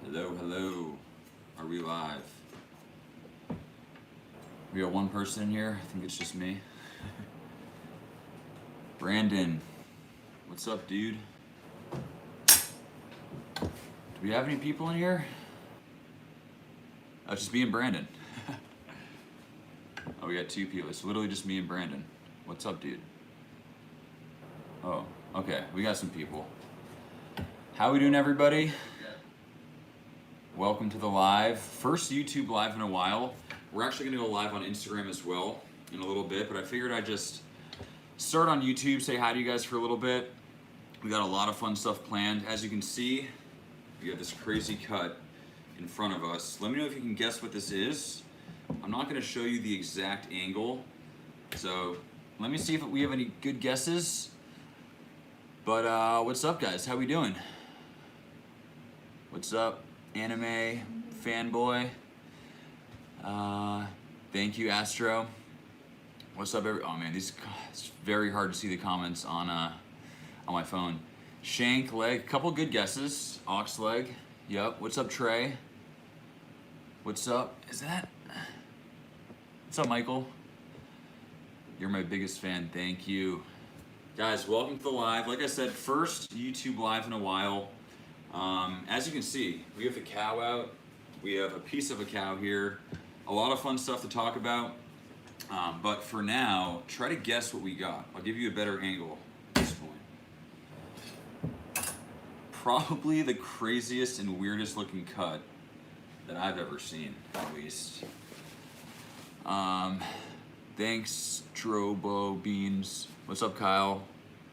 Hello, hello. Are we live? We got one person in here. I think it's just me. Brandon, what's up, dude? Do we have any people in here? Oh, it's just me and Brandon. Oh, we got two people. It's literally just me and Brandon. What's up, dude? Oh, okay. We got some people. How we doing, everybody? Welcome to the live. First YouTube live in a while. We're actually gonna go live on Instagram as well in a little bit, but I figured I'd just start on YouTube, say hi to you guys for a little bit. We got a lot of fun stuff planned. As you can see, we got this crazy cut in front of us. Let me know if you can guess what this is. I'm not gonna show you the exact angle, so let me see if we have any good guesses. But what's up, guys? How we doing? What's up, anime fanboy? Thank you, Astro. What's up, oh man, it's very hard to see the comments on my phone. Shank leg, couple good guesses. Ox leg, yep. What's up, Trey? What's up? Is that? What's up, Michael? You're my biggest fan. Thank you, guys. Welcome to the live. Like I said, first YouTube live in a while. As you can see, we have the cow out. We have a piece of a cow here. A lot of fun stuff to talk about. But for now, try to guess what we got. I'll give you a better angle at this point. Probably the craziest and weirdest looking cut that I've ever seen, at least. Thanks, Trobo Beans. What's up, Kyle?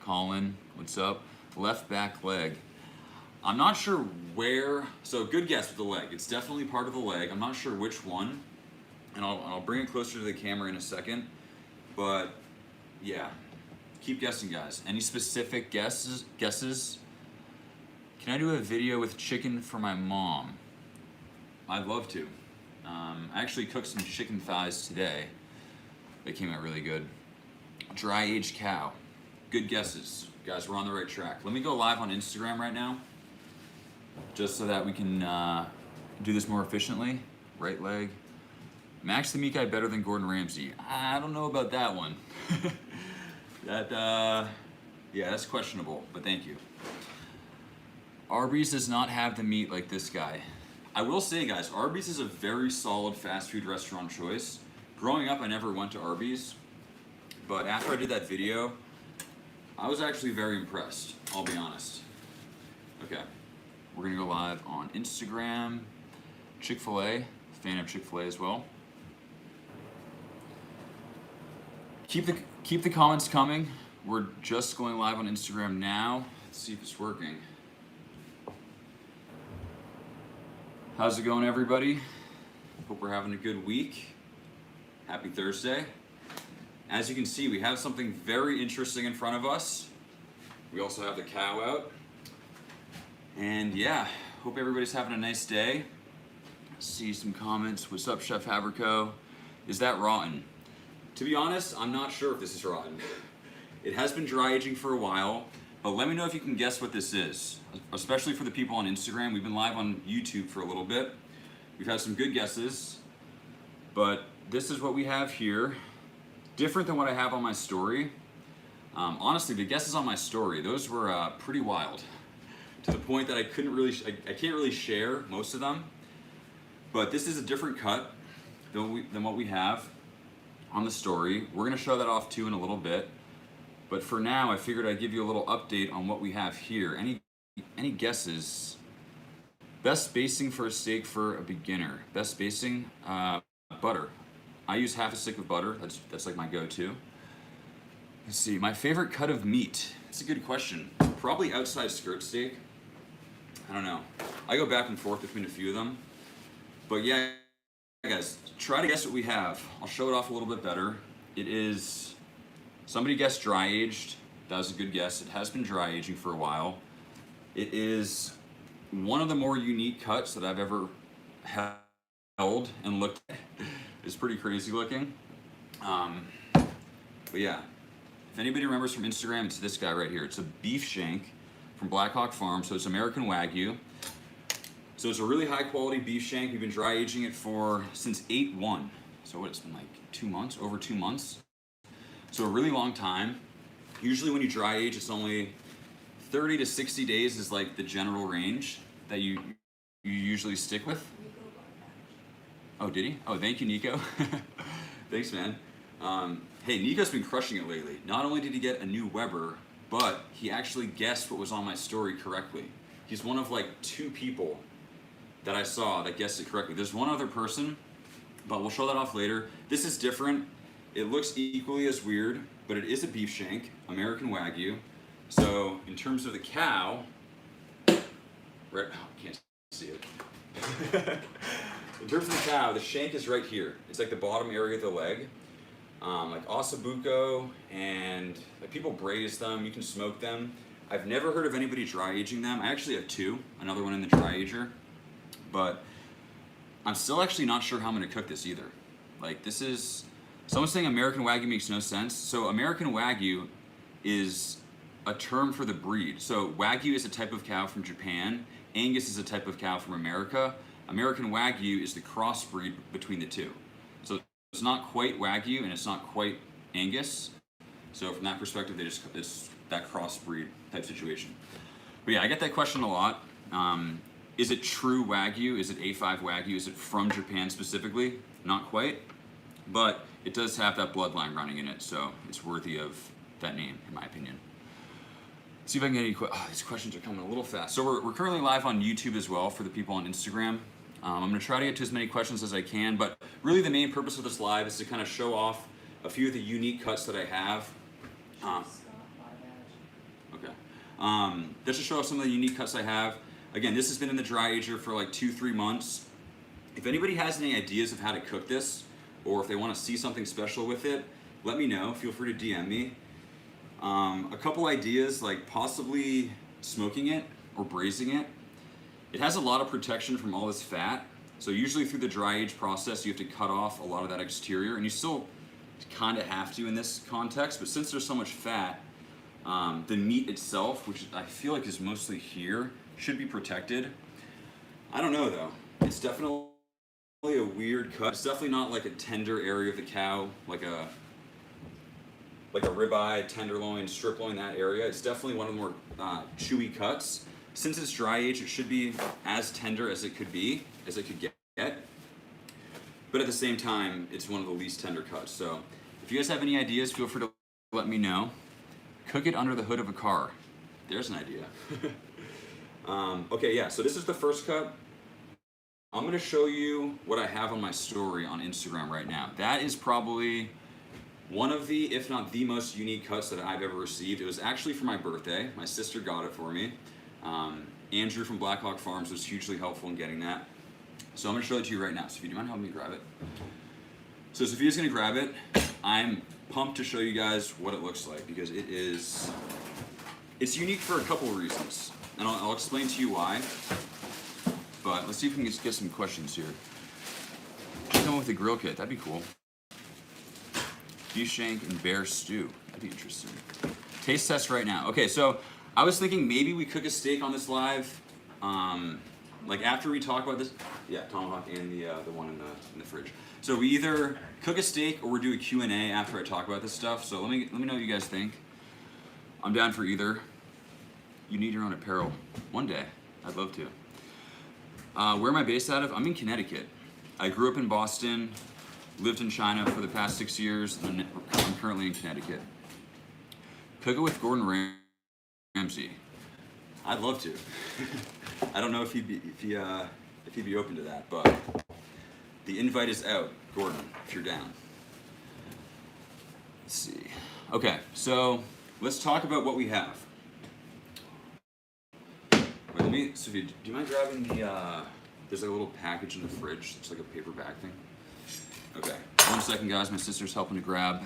Colin, what's up? Left back leg. I'm not sure where, so good guess with the leg. It's definitely part of the leg. I'm not sure which one, and I'll bring it closer to the camera in a second. But yeah, keep guessing, guys. Any specific guesses? Can I do a video with chicken for my mom? I'd love to. I actually cooked some chicken thighs today. They came out really good. Dry aged cow. Good guesses. Guys, we're on the right track. Let me go live on Instagram right now, just so that we can do this more efficiently. Right leg. Max the Meat Guy better than Gordon Ramsay. I don't know about that one. Yeah, that's questionable, but thank you. Arby's does not have the meat like this guy. I will say, guys, Arby's is a very solid fast food restaurant choice. Growing up, I never went to Arby's, but after I did that video, I was actually very impressed, I'll be honest. Okay, we're gonna go live on Instagram. Chick-fil-A, fan of Chick-fil-A as well. Keep the comments coming. We're just going live on Instagram now. Let's see if it's working. How's it going, everybody? Hope we're having a good week. Happy Thursday. As you can see, we have something very interesting in front of us. We also have the cow out. And yeah, hope everybody's having a nice day. See some comments. What's up, Chef Haberco? Is that rotten? To be honest, I'm not sure if this is rotten. It has been dry aging for a while, but let me know if you can guess what this is, especially for the people on Instagram. We've been live on YouTube for a little bit. We've had some good guesses, but this is what we have here. Different than what I have on my story. Honestly, the guesses on my story, those were pretty wild, to the point that I can't really share most of them. But this is a different cut than what we have on the story. We're gonna show that off too in a little bit. But for now, I figured I'd give you a little update on what we have here. Any guesses? Best spacing for a steak for a beginner. Best spacing, butter. I use half a stick of butter. That's like my go-to. Let's see, my favorite cut of meat. That's a good question. Probably outside skirt steak. I don't know. I go back and forth between a few of them. But yeah, guys, try to guess what we have. I'll show it off a little bit better. It is, somebody guessed dry aged. That was a good guess. It has been dry aging for a while. It is one of the more unique cuts that I've ever held and looked at. It's pretty crazy looking. But yeah, if anybody remembers from Instagram, it's this guy right here. It's a beef shank from Black Hawk Farm, so it's American Wagyu. So it's a really high quality beef shank. We've been dry aging it since 8/1. So what, it's been like 2 months, over 2 months. So a really long time. Usually when you dry age, it's only 30 to 60 days is like the general range that you usually stick with. Oh, did he? Oh, thank you, Nico. Thanks, man. Hey, Nico's been crushing it lately. Not only did he get a new Weber, but he actually guessed what was on my story correctly. He's one of like 2 people that I saw that guessed it correctly. There's one other person, but we'll show that off later. This is different. It looks equally as weird, but it is a beef shank, American Wagyu. So in terms of the cow, right, oh, can't see it. In terms of the cow, the shank is right here. It's like the bottom area of the leg. Like ossobuco, and like people braise them, you can smoke them. I've never heard of anybody dry aging them. I actually have 2, another one in the dry ager. But I'm still actually not sure how I'm gonna cook this either. Like this is, someone's saying American Wagyu makes no sense. So American Wagyu is a term for the breed. So Wagyu is a type of cow from Japan. Angus is a type of cow from America. American Wagyu is the crossbreed between the 2. So it's not quite Wagyu and it's not quite Angus. So from that perspective, it's that crossbreed type situation. But yeah, I get that question a lot. Is it true Wagyu? Is it A5 Wagyu? Is it from Japan specifically? Not quite, but it does have that bloodline running in it, so it's worthy of that name, in my opinion. See if I can get any these questions are coming a little fast. So we're currently live on YouTube as well for the people on Instagram. I'm going to try to get to as many questions as I can, but really the main purpose of this live is to kind of show off a few of the unique cuts that I have. Just to show off some of the unique cuts I have. Again, this has been in the dry ager for like 2-3 months. If anybody has any ideas of how to cook this, or if they want to see something special with it, let me know. Feel free to DM me. A couple ideas, like possibly smoking it or braising it. It has a lot of protection from all this fat. So usually through the dry age process, you have to cut off a lot of that exterior, and you still kind of have to in this context, but since there's so much fat, the meat itself, which I feel like is mostly here, should be protected. I don't know though. It's definitely a weird cut. It's definitely not like a tender area of the cow, like a ribeye, tenderloin, strip loin, that area. It's definitely one of the more chewy cuts. Since it's dry age, it should be as tender as it could get. But at the same time, it's one of the least tender cuts. So if you guys have any ideas, feel free to let me know. Cook it under the hood of a car. There's an idea. Okay, yeah, so this is the first cut. I'm gonna show you what I have on my story on Instagram right now. That is probably one of the, if not the most unique cuts that I've ever received. It was actually for my birthday. My sister got it for me. Andrew from Black Hawk Farms was hugely helpful in getting that. So I'm gonna show it to you right now. Sophia, do you mind helping me grab it? So Sophia's gonna grab it. I'm pumped to show you guys what it looks like because it's unique for a couple of reasons. And I'll explain to you why. But let's see if we can just get some questions here. Come with a grill kit, that'd be cool. Beef shank and bear stew, that'd be interesting. Taste test right now. Okay, so I was thinking maybe we cook a steak on this live. Like after we talk about this, yeah, Tomahawk and the one in the fridge. So we either cook a steak or we do a Q&A after I talk about this stuff. So let me know what you guys think. I'm down for either. You need your own apparel. One day, I'd love to. Where am I based out of? I'm in Connecticut. I grew up in Boston, lived in China for the past 6 years, and I'm currently in Connecticut. Cook it with Gordon Ramsay. I'd love to. I don't know if he'd be open to that, but the invite is out, Gordon, if you're down. Let's see. Okay, so let's talk about what we have. Wait, Sophia, do you mind grabbing there's like a little package in the fridge. It's like a paper bag thing. Okay, 1 second, guys. My sister's helping to grab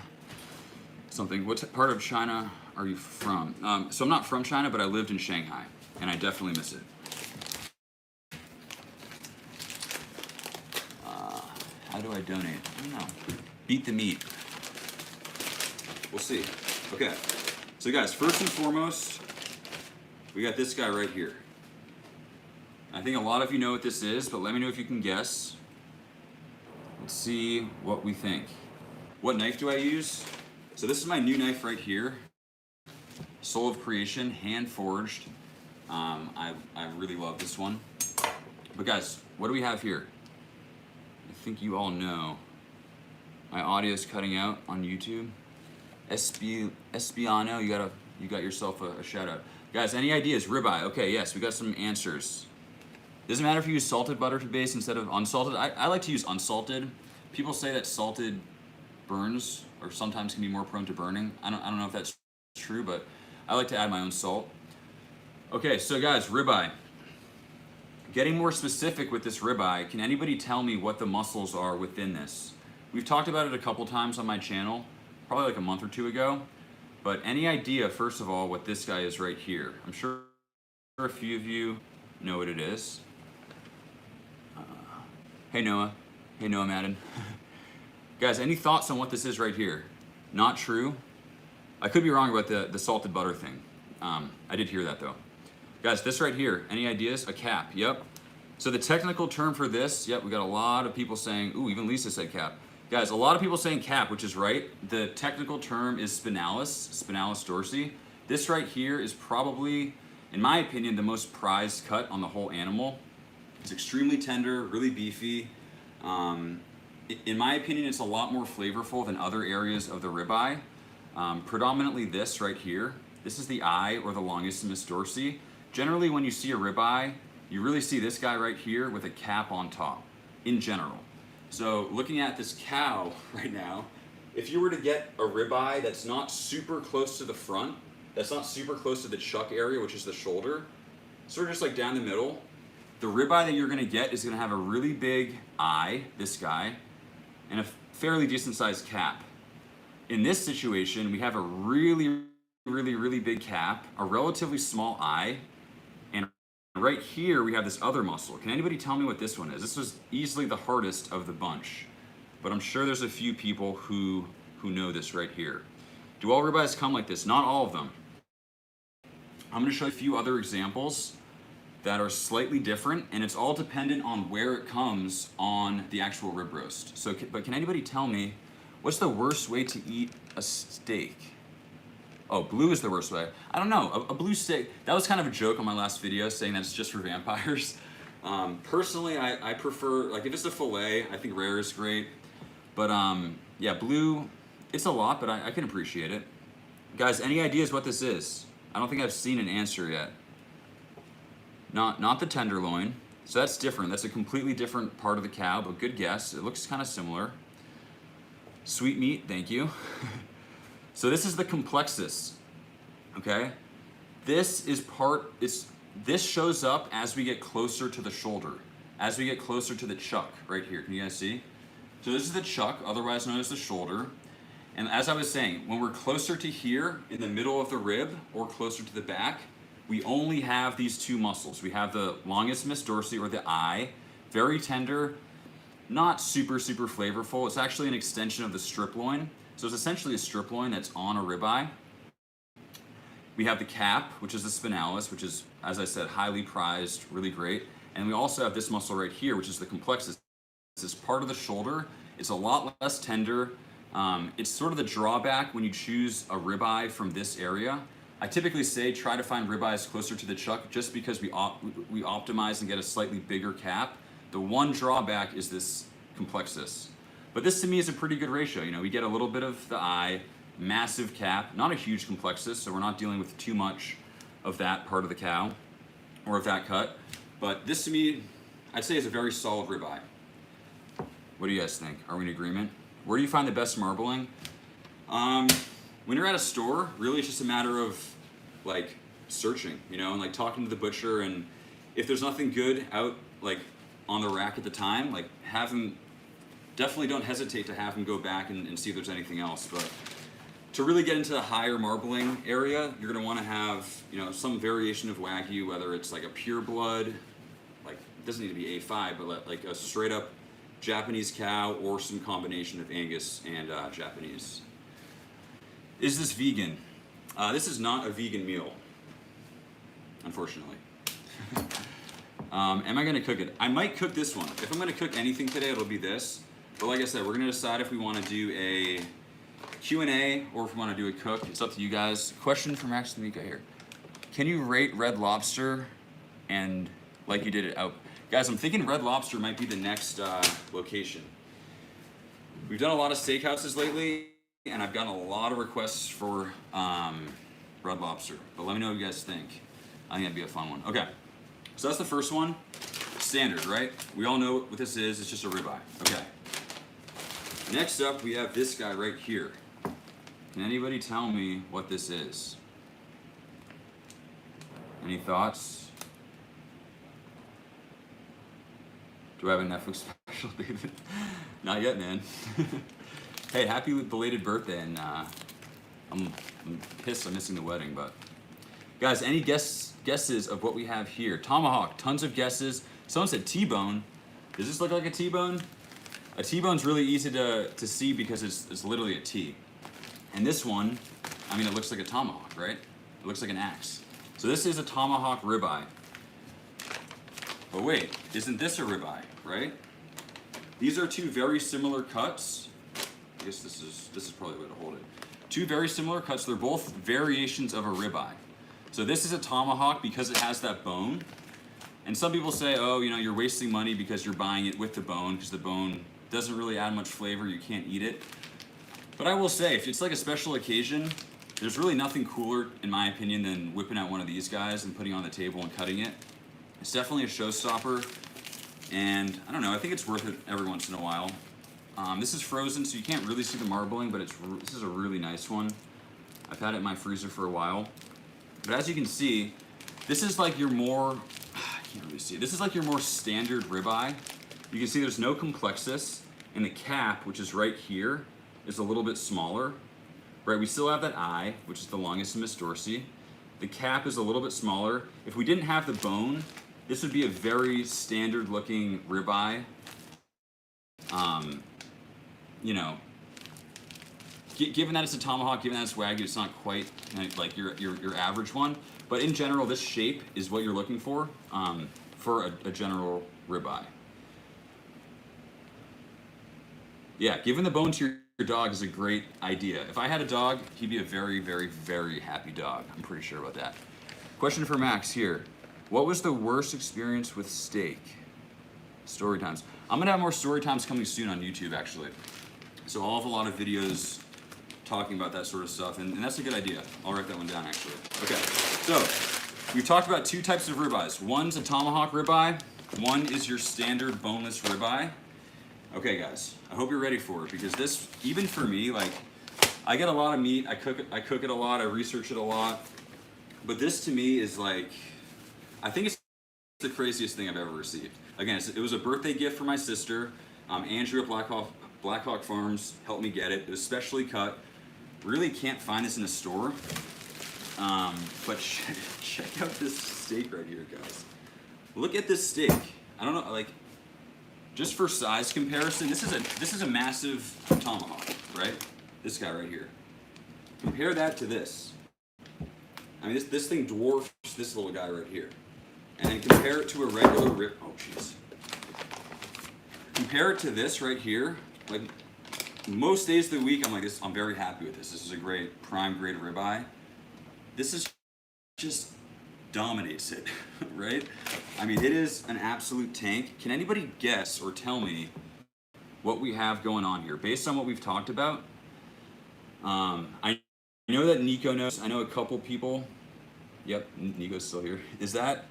something. What part of China are you from? So I'm not from China, but I lived in Shanghai, and I definitely miss it. How do I donate? I don't know. Beat the meat. We'll see. Okay, so guys, first and foremost, we got this guy right here. I think a lot of you know what this is, but let me know if you can guess. Let's see what we think. What knife do I use? So this is my new knife right here. Soul of Creation, hand forged. I really love this one. But guys, what do we have here? I think you all know. My audio is cutting out on YouTube. Espiano, you got yourself a shout out. Guys, any ideas? Ribeye. Okay, yes, we got some answers. Doesn't matter if you use salted butter to base instead of unsalted. I like to use unsalted. People say that salted burns or sometimes can be more prone to burning. I don't know if that's true, but I like to add my own salt. Okay, so guys, ribeye. Getting more specific with this ribeye, can anybody tell me what the muscles are within this? We've talked about it a couple times on my channel, probably like a month or two ago. But any idea, first of all, what this guy is right here? I'm sure a few of you know what it is. Hey Noah. Hey Noah Madden. Guys, any thoughts on what this is right here? Not true. I could be wrong about the salted butter thing. I did hear that though. Guys, this right here, any ideas? A cap, yep. So the technical term for this, yep, we got a lot of people saying, ooh, even Lisa said cap. Guys, a lot of people saying cap, which is right. The technical term is Spinalis, Spinalis dorsi. This right here is probably, in my opinion, the most prized cut on the whole animal. It's extremely tender, really beefy. In my opinion, it's a lot more flavorful than other areas of the ribeye. Predominantly this right here. This is the eye or the longissimus dorsi. Generally, when you see a ribeye, you really see this guy right here with a cap on top, in general. So looking at this cow right now, if you were to get a ribeye that's not super close to the front, that's not super close to the chuck area, which is the shoulder, sort of just like down the middle, the ribeye that you're gonna get is gonna have a really big eye, this guy, and a fairly decent sized cap. In this situation, we have a really big cap, a relatively small eye, and right here we have this other muscle. Can anybody tell me what this one is? This was easily the hardest of the bunch, but I'm sure there's a few people who know this right here. Do all ribeyes come like this? Not all of them. I'm gonna show you a few other examples that are slightly different, and it's all dependent on where it comes on the actual rib roast. So, but can anybody tell me, what's the worst way to eat a steak? Oh, blue is the worst way. I don't know, a blue steak, that was kind of a joke on my last video saying that it's just for vampires. Personally, I prefer, like if it's a filet, I think rare is great. But yeah, blue, it's a lot, but I can appreciate it. Guys, any ideas what this is? I don't think I've seen an answer yet. Not the tenderloin, so that's different. That's a completely different part of the cow, but good guess. It looks kind of similar. Sweet meat, thank you. So this is the complexus, okay? This shows up as we get closer to the shoulder, as we get closer to the chuck right here. Can you guys see? So this is the chuck, otherwise known as the shoulder. And as I was saying, when we're closer to here, in the middle of the rib, or closer to the back, we only have these two muscles. We have the longissimus dorsi, or the eye, very tender, not super flavorful. It's actually an extension of the strip loin. So it's essentially a strip loin that's on a ribeye. We have the cap, which is the spinalis, which is, as I said, highly prized, really great. And we also have this muscle right here, which is the complexus. This is part of the shoulder. It's a lot less tender. It's sort of the drawback when you choose a ribeye from this area. I typically say try to find ribeyes closer to the chuck just because we optimize and get a slightly bigger cap. The one drawback is this complexus. But this to me is a pretty good ratio. You know, we get a little bit of the eye, massive cap, not a huge complexus, so we're not dealing with too much of that part of the cow or of that cut. But this to me, I'd say is a very solid ribeye. What do you guys think? Are we in agreement? Where do you find the best marbling? When you're at a store, really it's just a matter of like searching, you know, and like talking to the butcher, and if there's nothing good out like on the rack at the time, like have him, definitely don't hesitate to have him go back and see if there's anything else. But to really get into the higher marbling area, you're gonna wanna have, you know, some variation of Wagyu, whether it's like a pure blood, like it doesn't need to be A5, but like a straight up Japanese cow, or some combination of Angus and Japanese. Is this vegan? This is not a vegan meal, unfortunately. Am I gonna cook it? I might cook this one. If I'm gonna cook anything today, it'll be this. But like I said, we're gonna decide if we wanna do a Q&A or if we wanna do a cook. It's up to you guys. Question from Max D'Amico here. Can you rate Red Lobster and like you did it out? Guys, I'm thinking Red Lobster might be the next location. We've done a lot of steakhouses lately, and I've gotten a lot of requests for Red Lobster. But let me know what you guys think. I think that'd be a fun one. Okay, so that's the first one. Standard, right? We all know what this is. It's just a ribeye. Okay. Next up, we have this guy right here. Can anybody tell me what this is? Any thoughts? Do I have a Netflix special, David? Not yet, man. Hey, happy belated birthday, and I'm pissed I'm missing the wedding, but... Guys, any guesses of what we have here? Tomahawk, tons of guesses. Someone said T-bone. Does this look like a T-bone? A T-bone's really easy to see because it's literally a T. And this one, I mean, it looks like a tomahawk, right? It looks like an axe. So this is a tomahawk ribeye. But wait, isn't this a ribeye, right? These are two very similar cuts. I guess this is probably the way to hold it. Two very similar cuts. They're both variations of a ribeye. So this is a tomahawk because it has that bone. And some people say, oh, you know, you're wasting money because you're buying it with the bone because the bone doesn't really add much flavor. You can't eat it. But I will say, if it's like a special occasion, there's really nothing cooler, in my opinion, than whipping out one of these guys and putting it on the table and cutting it. It's definitely a showstopper, and I don't know, I think it's worth it every once in a while. This is frozen, so you can't really see the marbling, but this is a really nice one. I've had it in my freezer for a while. But as you can see, this is like your more, I can't really see it. This is like your more standard ribeye. You can see there's no complexus, and the cap, which is right here, is a little bit smaller. Right, we still have that eye, which is the longest in Miss Dorsi. The cap is a little bit smaller. If we didn't have the bone, this would be a very standard looking ribeye. You know, given that it's a tomahawk, given that it's Wagyu, it's not quite like your average one. But in general, this shape is what you're looking for a general ribeye. Yeah, giving the bone to your dog is a great idea. If I had a dog, he'd be a very, very, very happy dog. I'm pretty sure about that. Question for Max here. What was the worst experience with steak? Story times. I'm gonna have more story times coming soon on YouTube, actually. So I'll have a lot of videos talking about that sort of stuff, and that's a good idea. I'll write that one down, actually. Okay, so we talked about two types of ribeyes. One's a tomahawk ribeye. One is your standard boneless ribeye. Okay, guys, I hope you're ready for it, because this, even for me, like, I get a lot of meat, I cook it a lot, I research it a lot, but this to me is like, I think it's the craziest thing I've ever received. Again, it was a birthday gift for my sister. Andrew at Black Hawk Farms helped me get it. It was specially cut. Really can't find this in a store, but check out this steak right here, guys. Look at this steak. I don't know, like, just for size comparison, this is a massive tomahawk, right? This guy right here. Compare that to this. I mean, this thing dwarfs this little guy right here. And then compare it to a regular rib. Oh, jeez. Compare it to this right here. Like, most days of the week, I'm like, I'm very happy with this. This is a great prime grade ribeye. This is just dominates it, right? I mean, it is an absolute tank. Can anybody guess or tell me what we have going on here based on what we've talked about? I know that Nico knows. I know a couple people. Yep, Nico's still here. Is that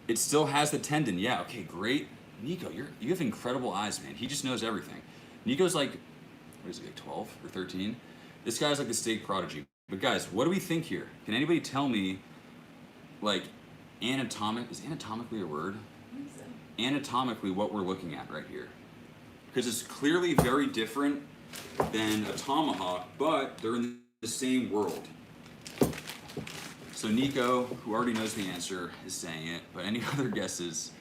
it still has the tendon? Yeah, okay, great. Nico, you have incredible eyes, man. He just knows everything. Nico's like, what is he, like 12 or 13? This guy's like the steak prodigy. But guys, what do we think here? Can anybody tell me, like, is anatomically a word? I think so. Anatomically, what we're looking at right here. Because it's clearly very different than a tomahawk, but they're in the same world. So Nico, who already knows the answer, is saying it, but any other guesses?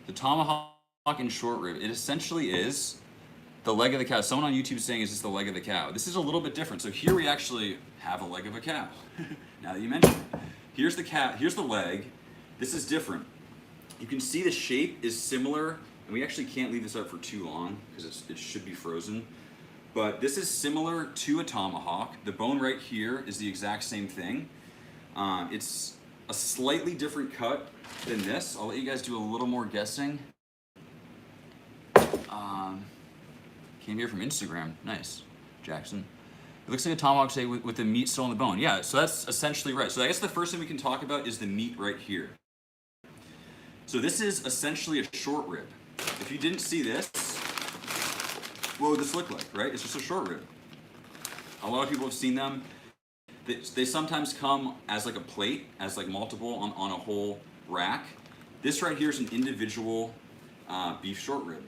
The tomahawk and short rib, it essentially is the leg of the cow. Someone on YouTube is saying, is this the leg of the cow? This is a little bit different. So here we actually have a leg of a cow. Now that you mention it. Here's the leg. This is different. You can see the shape is similar, and we actually can't leave this up for too long because it should be frozen. But this is similar to a tomahawk. The bone right here is the exact same thing. It's a slightly different cut than this. I'll let you guys do a little more guessing. Came here from Instagram. Nice, Jackson. It looks like a tomahawk steak with the meat still on the bone. Yeah, so that's essentially right. So I guess the first thing we can talk about is the meat right here. So this is essentially a short rib. If you didn't see this, what would this look like, right? It's just a short rib. A lot of people have seen them. They sometimes come as like a plate, as like multiple on a whole rack. This right here is an individual beef short rib.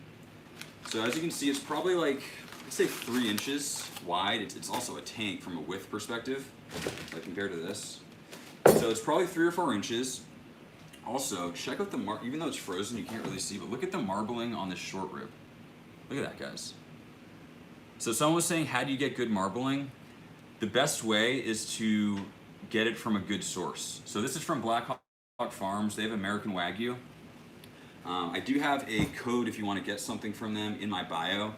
So as you can see, it's probably like, let's say 3 inches wide. It's also a tank from a width perspective, like compared to this. So it's probably 3 or 4 inches. Also, check out the even though it's frozen, you can't really see, but look at the marbling on this short rib. Look at that, guys. So someone was saying, how do you get good marbling? The best way is to get it from a good source. So this is from Black Hawk Farms. They have American Wagyu. I do have a code if you want to get something from them in my bio,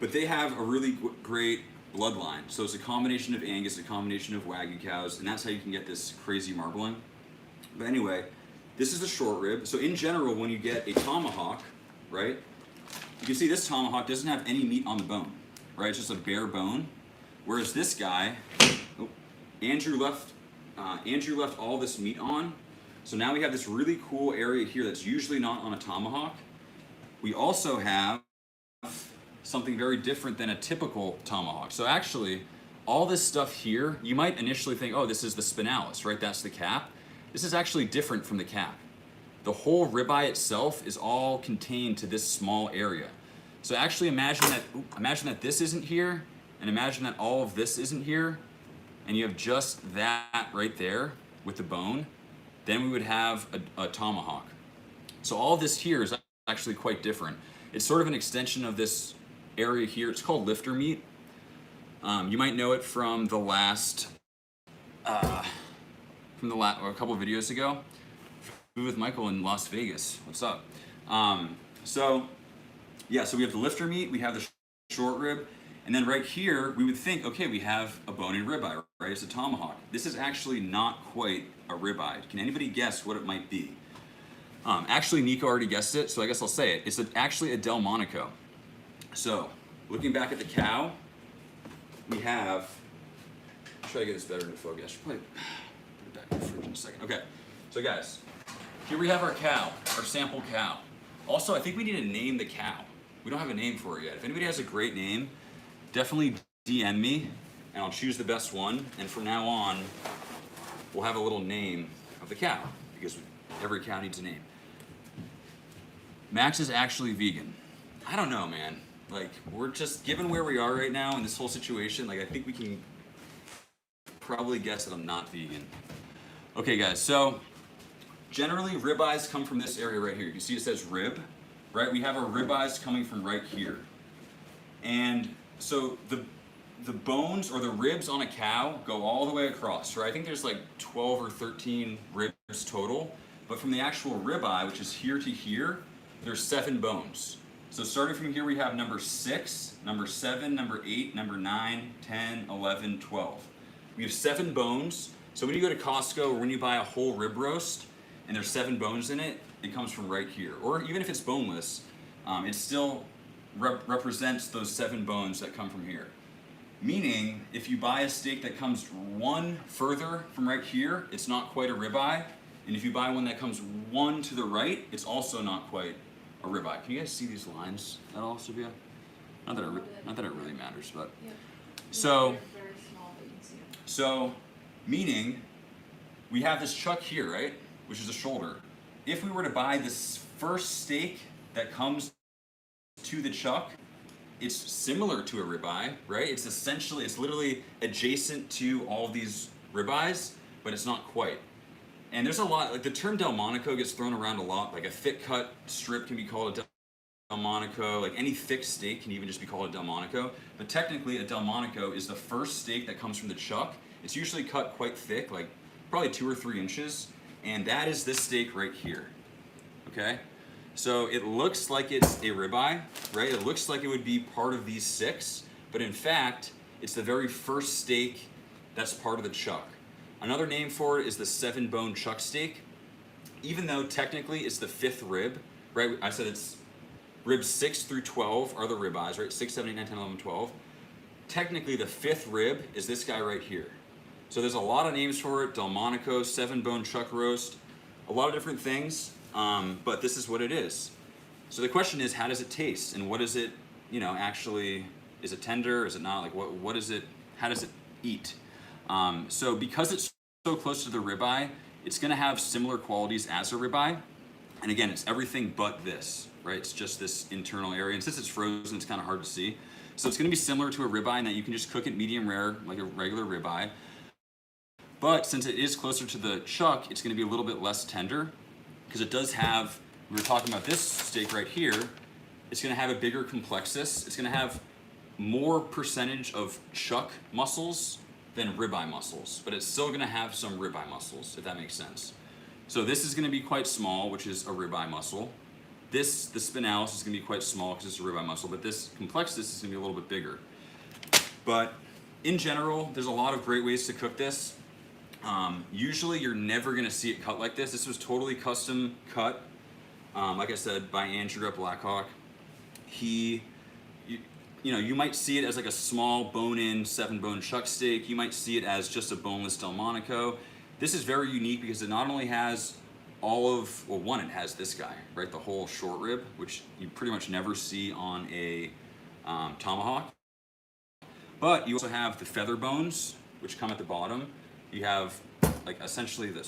but they have a really great bloodline. So it's a combination of Angus, a combination of Wagyu cows, and that's how you can get this crazy marbling. But anyway, this is a short rib. So in general, when you get a tomahawk, right, you can see this tomahawk doesn't have any meat on the bone, right? It's just a bare bone. Whereas this guy, Andrew left all this meat on. So now we have this really cool area here that's usually not on a tomahawk. We also have something very different than a typical tomahawk. So actually, all this stuff here, you might initially think, oh, this is the spinalis, right? That's the cap. This is actually different from the cap. The whole ribeye itself is all contained to this small area. So actually imagine that this isn't here, and imagine that all of this isn't here, and you have just that right there with the bone. Then we would have a tomahawk. So all of this here is actually quite different. It's sort of an extension of this area here. It's called lifter meat. You might know it from the last, a couple of videos ago. Food with Michael in Las Vegas. What's up? So we have the lifter meat, we have the short rib, and then right here we would think, okay, we have a bone-in ribeye, right? It's a tomahawk. This is actually not quite a ribeye. Can anybody guess what it might be? Actually, Nico already guessed it, so I guess I'll say it. It's actually a Delmonico. So, looking back at the cow, we have, I'll try to get this better into focus. I should probably put it back in the fridge in a second. Okay, so guys, here we have our cow, our sample cow. Also, I think we need to name the cow. We don't have a name for it yet. If anybody has a great name, definitely DM me, and I'll choose the best one, and from now on, we'll have a little name of the cow, because every cow needs a name. Max is actually vegan. I don't know, man. Like, we're just, given where we are right now in this whole situation, like, I think we can probably guess that I'm not vegan. Okay, guys, so generally ribeyes come from this area right here. You see it says rib, right? We have our ribeyes coming from right here. And so the bones or the ribs on a cow go all the way across, right? I think there's like 12 or 13 ribs total, but from the actual ribeye, which is here to here, there's 7 bones. So starting from here, we have number 6, number 7, number 8, number 9, 10, 11, 12. We have 7 bones. So when you go to Costco or when you buy a whole rib roast and there's 7 bones in it, it comes from right here. Or even if it's boneless, it still represents those 7 bones that come from here. Meaning, if you buy a steak that comes one further from right here, it's not quite a ribeye. And if you buy one that comes one to the right, it's also not quite a ribeye. Can you guys see these lines at all, Sophia? Not that it really matters, but yeah. So Very small, but you can see it. So, meaning we have this chuck here, right, which is a shoulder. If we were to buy this first steak that comes to the chuck, it's similar to a ribeye, right? It's literally adjacent to all of these ribeyes, but it's not quite. And there's a lot, like the term Delmonico gets thrown around a lot, like a thick cut strip can be called a Delmonico, like any thick steak can even just be called a Delmonico. But technically a Delmonico is the first steak that comes from the chuck. It's usually cut quite thick, like probably 2 or 3 inches. And that is this steak right here. okay? So it looks like it's a ribeye, right? It looks like it would be part of these 6, but in fact, it's the very first steak that's part of the chuck. Another name for it is the 7-bone chuck steak. Even though technically it's the 5th rib, right? I said it's ribs 6 through 12 are the ribeyes, right? 6, 7, 8, 9, 10, 11, 12. Technically the 5th rib is this guy right here. So there's a lot of names for it: Delmonico, 7-bone chuck roast, a lot of different things, but this is what it is. So the question is, how does it taste? And what is it, actually, is it tender? Is it not? Like, what is it, how does it eat? So because it's so close to the ribeye, it's gonna have similar qualities as a ribeye. And again, it's everything but this, right? It's just this internal area. And since it's frozen, it's kind of hard to see. So it's gonna be similar to a ribeye in that you can just cook it medium rare, like a regular ribeye. But since it is closer to the chuck, it's gonna be a little bit less tender, because it does have, we were talking about this steak right here, it's gonna have a bigger complexus. It's gonna have more percentage of chuck muscles than ribeye muscles, but it's still gonna have some ribeye muscles, if that makes sense. So this is gonna be quite small, which is a ribeye muscle. The spinalis is gonna be quite small because it's a ribeye muscle, but this complexus is gonna be a little bit bigger. But in general, there's a lot of great ways to cook this. Usually you're never gonna see it cut like this. This was totally custom cut, like I said, by Andrew at Blackhawk. You might see it as like a small bone-in 7-bone chuck steak. You might see it as just a boneless Delmonico. This is very unique because it not only has it has this guy, right? The whole short rib, which you pretty much never see on a tomahawk. But you also have the feather bones, which come at the bottom. You have like essentially the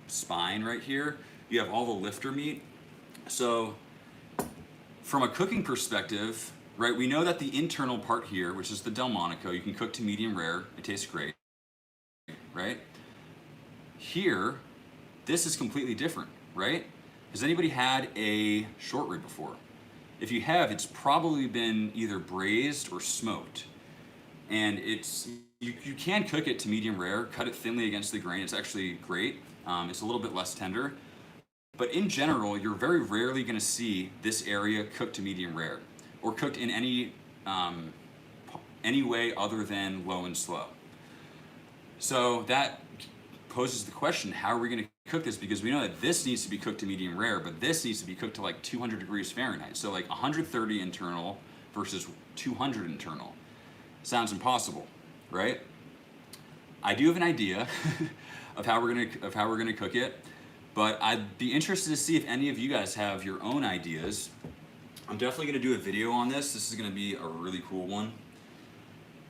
spine right here. You have all the lifter meat. So from a cooking perspective, right, we know that the internal part here, which is the Delmonico, you can cook to medium rare. It tastes great, right? Here, this is completely different, right? Has anybody had a short rib before? If you have, it's probably been either braised or smoked. And you can cook it to medium rare, cut it thinly against the grain. It's actually great. It's a little bit less tender. But in general, you're very rarely gonna see this area cooked to medium rare, or cooked in any way other than low and slow. So that poses the question, how are we gonna cook this? Because we know that this needs to be cooked to medium rare, but this needs to be cooked to like 200 degrees Fahrenheit. So like 130 internal versus 200 internal. Sounds impossible, right? I do have an idea of how we're gonna cook it, but I'd be interested to see if any of you guys have your own ideas. I'm definitely gonna do a video on this. This is gonna be a really cool one.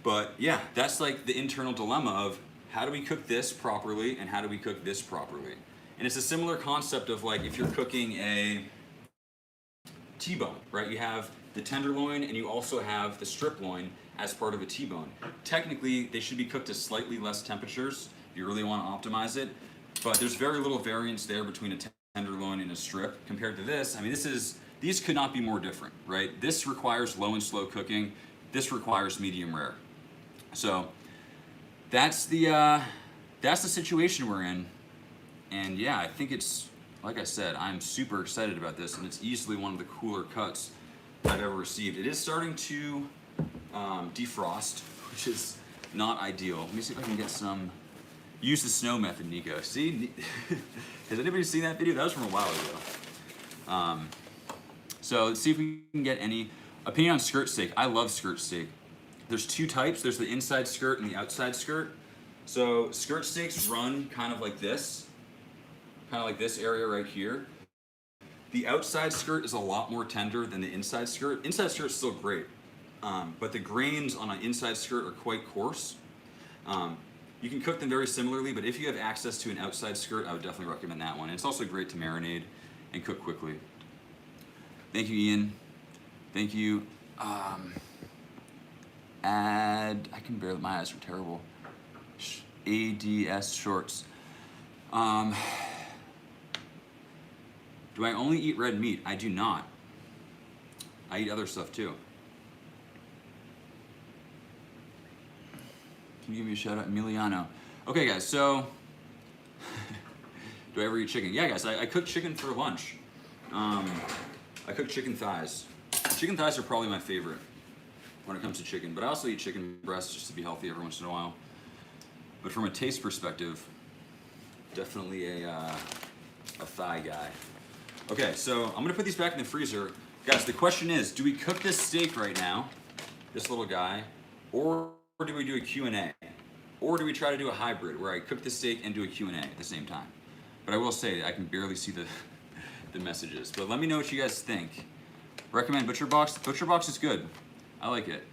But yeah, that's like the internal dilemma of how do we cook this properly and how do we cook this properly? And it's a similar concept of like if you're cooking a T-bone, right? You have the tenderloin and you also have the strip loin as part of a T-bone. Technically, they should be cooked at slightly less temperatures if you really want to optimize it, but there's very little variance there between a tenderloin and a strip compared to this. I mean, these could not be more different, right? This requires low and slow cooking. This requires medium rare. So that's the situation we're in. And yeah, I think it's, like I said, I'm super excited about this, and it's easily one of the cooler cuts I've ever received. It is starting to defrost, which is not ideal. Let me see if I can get some, use the snow method, Nico. See, has anybody seen that video? That was from a while ago. So let's see if we can get any opinion on skirt steak. I love skirt steak. There's two types. There's the inside skirt and the outside skirt. So skirt steaks run kind of like this area right here. The outside skirt is a lot more tender than the inside skirt. Inside skirt is still great, but the grains on an inside skirt are quite coarse. You can cook them very similarly, but if you have access to an outside skirt, I would definitely recommend that one. It's also great to marinate and cook quickly. Thank you, Ian. Thank you. I can barely, my eyes are terrible. ADS shorts. Do I only eat red meat? I do not. I eat other stuff too. Can you give me a shout out? Emiliano. Okay guys, so, do I ever eat chicken? Yeah guys, I cook chicken for lunch. I cook chicken thighs. Chicken thighs are probably my favorite when it comes to chicken, but I also eat chicken breasts just to be healthy every once in a while. But from a taste perspective, definitely a thigh guy. Okay, so I'm gonna put these back in the freezer. Guys, the question is, do we cook this steak right now, this little guy, or do we do a Q&A? Or do we try to do a hybrid where I cook the steak and do a Q&A at the same time? But I will say, I can barely see the messages. But let me know what you guys think. Recommend Butcher Box. Butcher Box is good. I like it.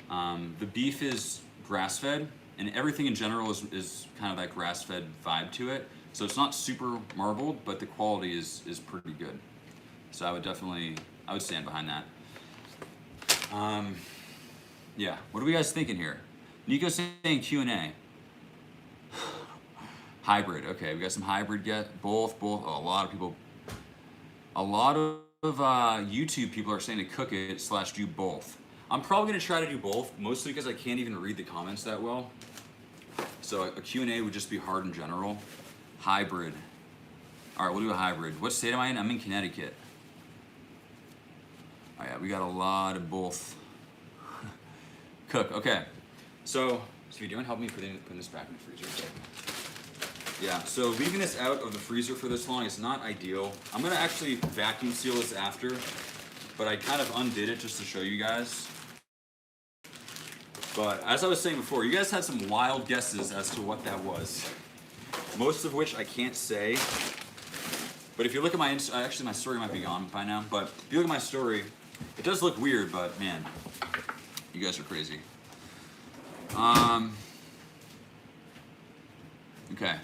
The beef is grass-fed, and everything in general is kind of that grass-fed vibe to it. So it's not super marbled, but the quality is pretty good. So I would stand behind that. Yeah, what are we guys thinking here? Nico's saying Q&A. Hybrid, okay, we got some hybrid, both. Oh, a lot of people, a lot of YouTube people are saying to cook it / do both. I'm probably gonna try to do both, mostly because I can't even read the comments that well. So a Q&A would just be hard in general. Hybrid. All right, we'll do a hybrid. What state am I in? I'm in Connecticut. Oh yeah, we got a lot of both. Cook, okay. So if you're doing, help me putting this back in the freezer. Yeah, so leaving this out of the freezer for this long is not ideal. I'm gonna actually vacuum seal this after, but I kind of undid it just to show you guys. But as I was saying before, you guys had some wild guesses as to what that was. Most of which I can't say. But if you look at my actually my story might be gone by now, but if you look at my story, it does look weird, but man, you guys are crazy. Okay,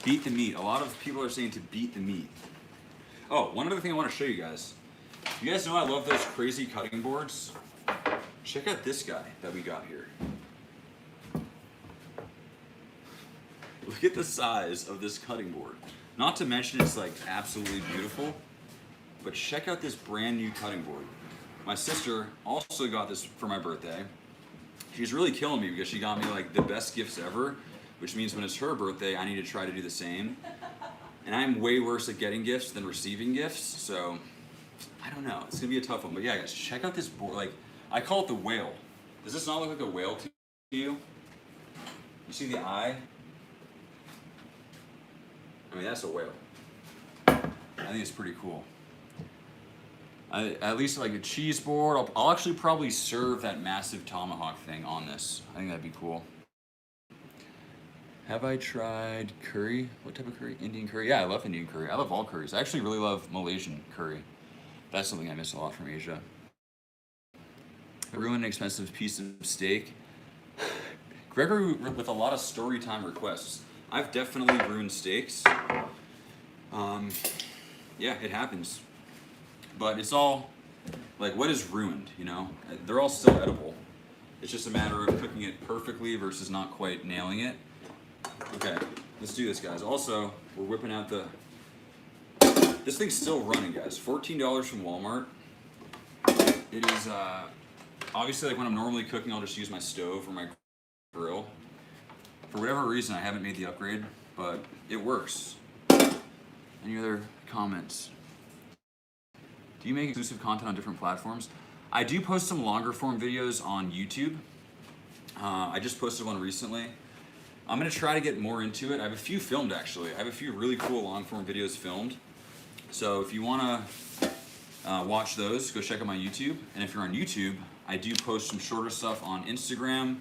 beat the meat. A lot of people are saying to beat the meat. Oh, one other thing I want to show you guys. You guys know I love those crazy cutting boards. Check out this guy that we got here. Look at the size of this cutting board. Not to mention it's like absolutely beautiful, but check out this brand new cutting board. My sister also got this for my birthday. She's really killing me because she got me like the best gifts ever, which means when it's her birthday, I need to try to do the same. And I'm way worse at getting gifts than receiving gifts, so I don't know. It's gonna be a tough one, but yeah, guys, check out this board. Like, I call it the whale. Does this not look like a whale to you? You see the eye? I mean, that's a whale. I think it's pretty cool. At least like a cheese board. I'll actually probably serve that massive tomahawk thing on this. I think that'd be cool. Have I tried curry? What type of curry? Indian curry? Yeah, I love Indian curry. I love all curries. I actually really love Malaysian curry. That's something I miss a lot from Asia. I ruined an expensive piece of steak. Gregory with a lot of story time requests. I've definitely ruined steaks. Yeah, it happens. But it's all, like, what is ruined, you know? They're all still edible. It's just a matter of cooking it perfectly versus not quite nailing it. Okay, let's do this, guys. Also, we're whipping out this thing's still running, guys. $14 from Walmart. It is, obviously, like when I'm normally cooking, I'll just use my stove or my grill. For whatever reason, I haven't made the upgrade, but it works. Any other comments? Do you make exclusive content on different platforms? I do post some longer form videos on YouTube. I just posted one recently. I'm gonna try to get more into it. I have a few filmed actually. I have a few really cool long form videos filmed. So if you wanna watch those, go check out my YouTube. And if you're on YouTube, I do post some shorter stuff on Instagram,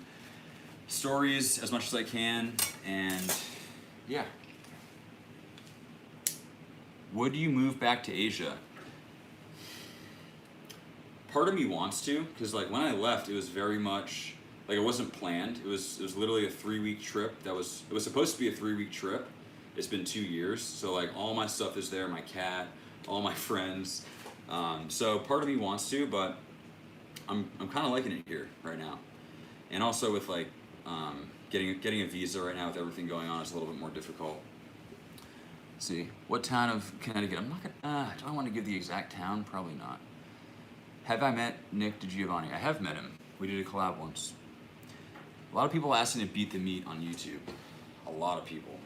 stories as much as I can, and yeah. Would you move back to Asia? Part of me wants to, because like when I left, it was very much like it wasn't planned. It was literally a 3-week trip. It was supposed to be a 3-week trip. It's been 2 years, so like all my stuff is there, my cat, all my friends. So part of me wants to, but I'm kind of liking it here right now. And also with like getting a visa right now with everything going on is a little bit more difficult. Let's see, what town of Connecticut? I'm not gonna. Do I want to give the exact town? Probably not. Have I met Nick DiGiovanni? I have met him. We did a collab once. A lot of people asking to beat the meat on YouTube. A lot of people.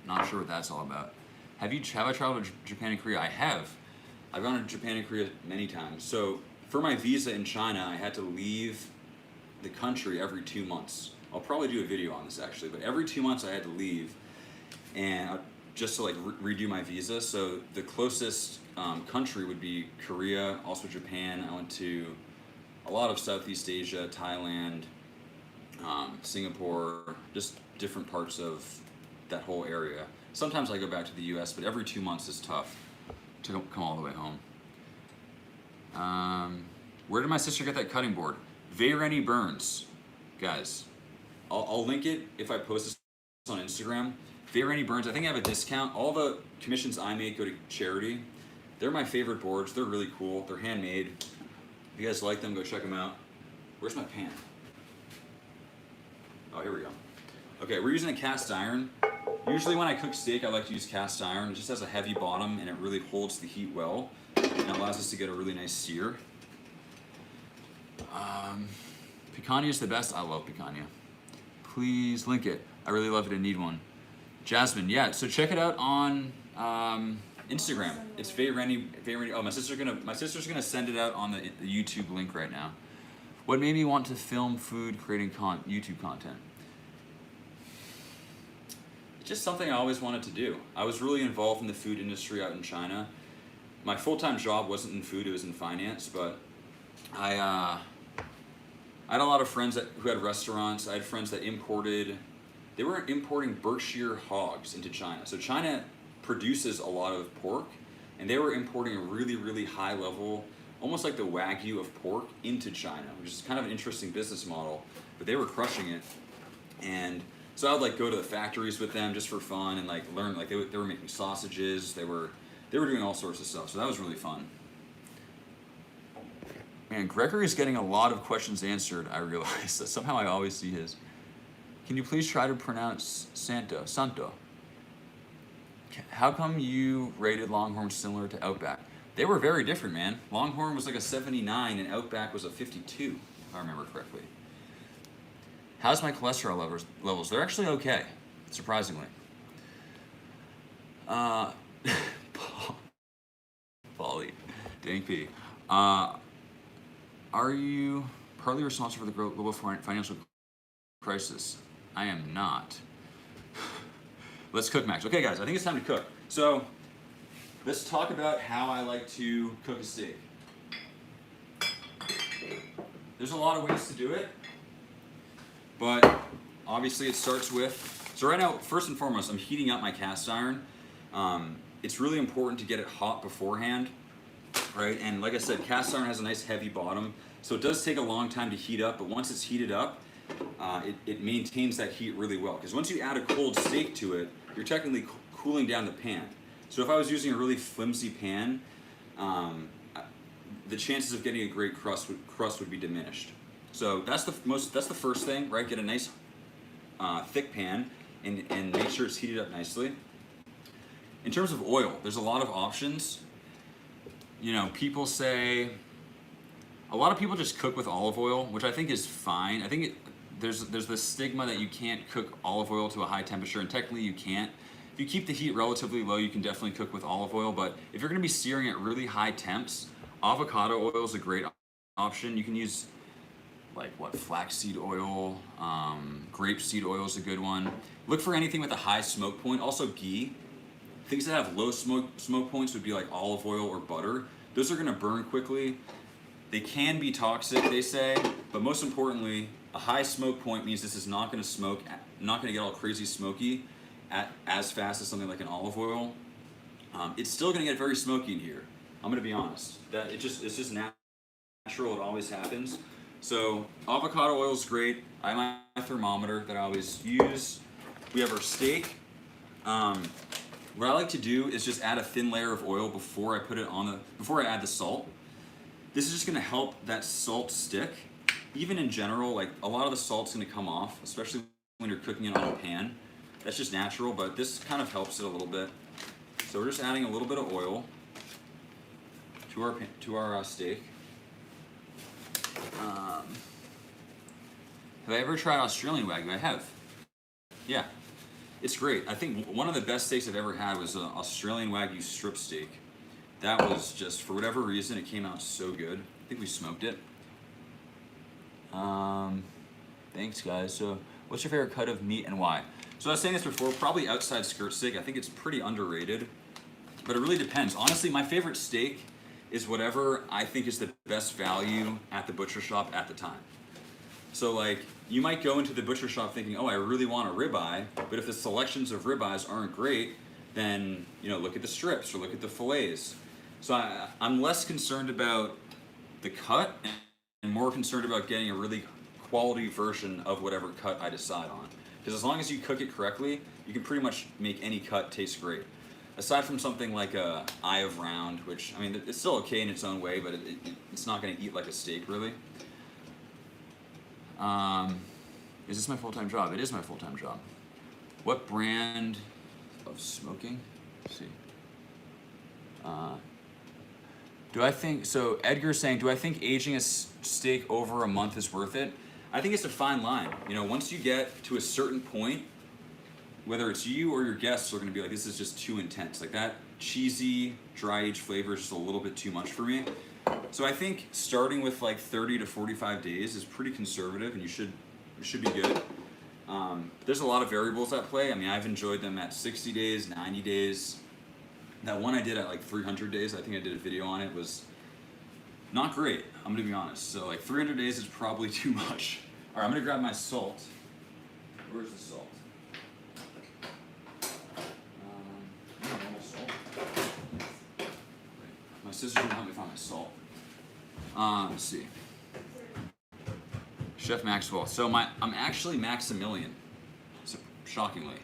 Not sure what that's all about. Have I traveled to Japan and Korea? I have. I've gone to Japan and Korea many times. So for my visa in China, I had to leave the country every 2 months. I'll probably do a video on this actually, but every 2 months I had to leave and just to like redo my visa. So the closest country would be Korea, also Japan. I went to a lot of Southeast Asia, Thailand, Singapore, just different parts of that whole area. Sometimes I go back to the US, but every 2 months is tough to come all the way home. Where did my sister get that cutting board? Vayreni Burns, guys. I'll link it if I post this on Instagram. Vayreni Burns, I think I have a discount. All the commissions I make go to charity. They're my favorite boards. They're really cool. They're handmade. If you guys like them, go check them out. Where's my pan? Oh, here we go. Okay, we're using a cast iron. Usually when I cook steak, I like to use cast iron. It just has a heavy bottom and it really holds the heat well and allows us to get a really nice sear. Picanha is the best. I love picanha. Please link it. I really love it and need one. Jasmine, yeah. So check it out on Instagram. It's Vayreni. Oh, my sister's gonna send it out on the YouTube link right now. What made me want to film food creating YouTube content? It's just something I always wanted to do. I was really involved in the food industry out in China. My full-time job wasn't in food; it was in finance. But I had a lot of friends who had restaurants. I had friends that they were importing Berkshire hogs into China. So China produces a lot of pork, and they were importing a really, really high level, almost like the Wagyu of pork into China, which is kind of an interesting business model, but they were crushing it. And so I would like go to the factories with them just for fun and like learn, like they were making sausages, they were doing all sorts of stuff. So that was really fun. Man, Gregory's getting a lot of questions answered, I realize. Somehow I always see his. Can you please try to pronounce Santo? How come you rated Longhorn similar to Outback? They were very different, man. Longhorn was like a 79 and Outback was a 52, if I remember correctly. How's my cholesterol levels? They're actually okay, surprisingly. Polly, dang P. Are you partly responsible for the global financial crisis? I am not. Let's cook, Max. Okay, guys, I think it's time to cook. So, let's talk about how I like to cook a steak. There's a lot of ways to do it, but obviously it starts with, so right now, first and foremost, I'm heating up my cast iron. It's really important to get it hot beforehand, right? And like I said, cast iron has a nice heavy bottom, so it does take a long time to heat up, but once it's heated up, it maintains that heat really well. Because once you add a cold steak to it, you're technically cooling down the pan. So if I was using a really flimsy pan, the chances of getting a great crust would be diminished. So that's the first thing, right? Get a nice thick pan and make sure it's heated up nicely. In terms of oil, there's a lot of options. You know, a lot of people just cook with olive oil, which I think is fine. I think there's this stigma that you can't cook olive oil to a high temperature, and technically you can't. If you keep the heat relatively low, you can definitely cook with olive oil, but if you're gonna be searing at really high temps, avocado oil is a great option. You can use flaxseed oil, grapeseed oil is a good one. Look for anything with a high smoke point. Also ghee. Things that have low smoke points would be like olive oil or butter. Those are gonna burn quickly. They can be toxic, they say, but most importantly, a high smoke point means this is not gonna smoke, not gonna get all crazy smoky as fast as something like an olive oil. It's still gonna get very smoky in here. I'm gonna be honest. It's just natural, it always happens. So avocado oil is great. I have my thermometer that I always use. We have our steak. What I like to do is just add a thin layer of oil before I add the salt. This is just gonna help that salt stick. Even in general, like a lot of the salt's gonna come off, especially when you're cooking it on a pan. That's just natural, but this kind of helps it a little bit. So we're just adding a little bit of oil to our steak. Have I ever tried Australian Wagyu? I have. Yeah, it's great. I think one of the best steaks I've ever had was an Australian Wagyu strip steak. That was just, for whatever reason, it came out so good. I think we smoked it. Thanks, guys. So, what's your favorite cut of meat and why? So I was saying this before, probably outside skirt steak. I think it's pretty underrated, but it really depends. Honestly, my favorite steak is whatever I think is the best value at the butcher shop at the time. So like, you might go into the butcher shop thinking, oh, I really want a ribeye, but if the selections of ribeyes aren't great, then, you know, look at the strips or look at the fillets. So I'm less concerned about the cut and more concerned about getting a really quality version of whatever cut I decide on. Because as long as you cook it correctly, you can pretty much make any cut taste great. Aside from something like a eye of round, which, I mean, it's still okay in its own way, but it's not going to eat like a steak, really. Is this my full-time job? It is my full-time job. What brand of smoking? Let's see. Do I think, so Edgar's saying, do I think aging a steak over a month is worth it? I think it's a fine line. You know, once you get to a certain point, whether it's you or your guests are going to be like, this is just too intense. Like that cheesy, dry aged flavor is just a little bit too much for me. So I think starting with like 30 to 45 days is pretty conservative, and you should be good. There's a lot of variables at play. I mean, I've enjoyed them at 60 days, 90 days. That one I did at like 300 days, I think I did a video on it, was not great, I'm gonna be honest. So like 300 days is probably too much. All right, I'm gonna grab my salt. Where's the salt? Normal salt. My sister's gonna help me find my salt. Let's see. Chef Maxwell. So I'm actually Maximilian, so shockingly.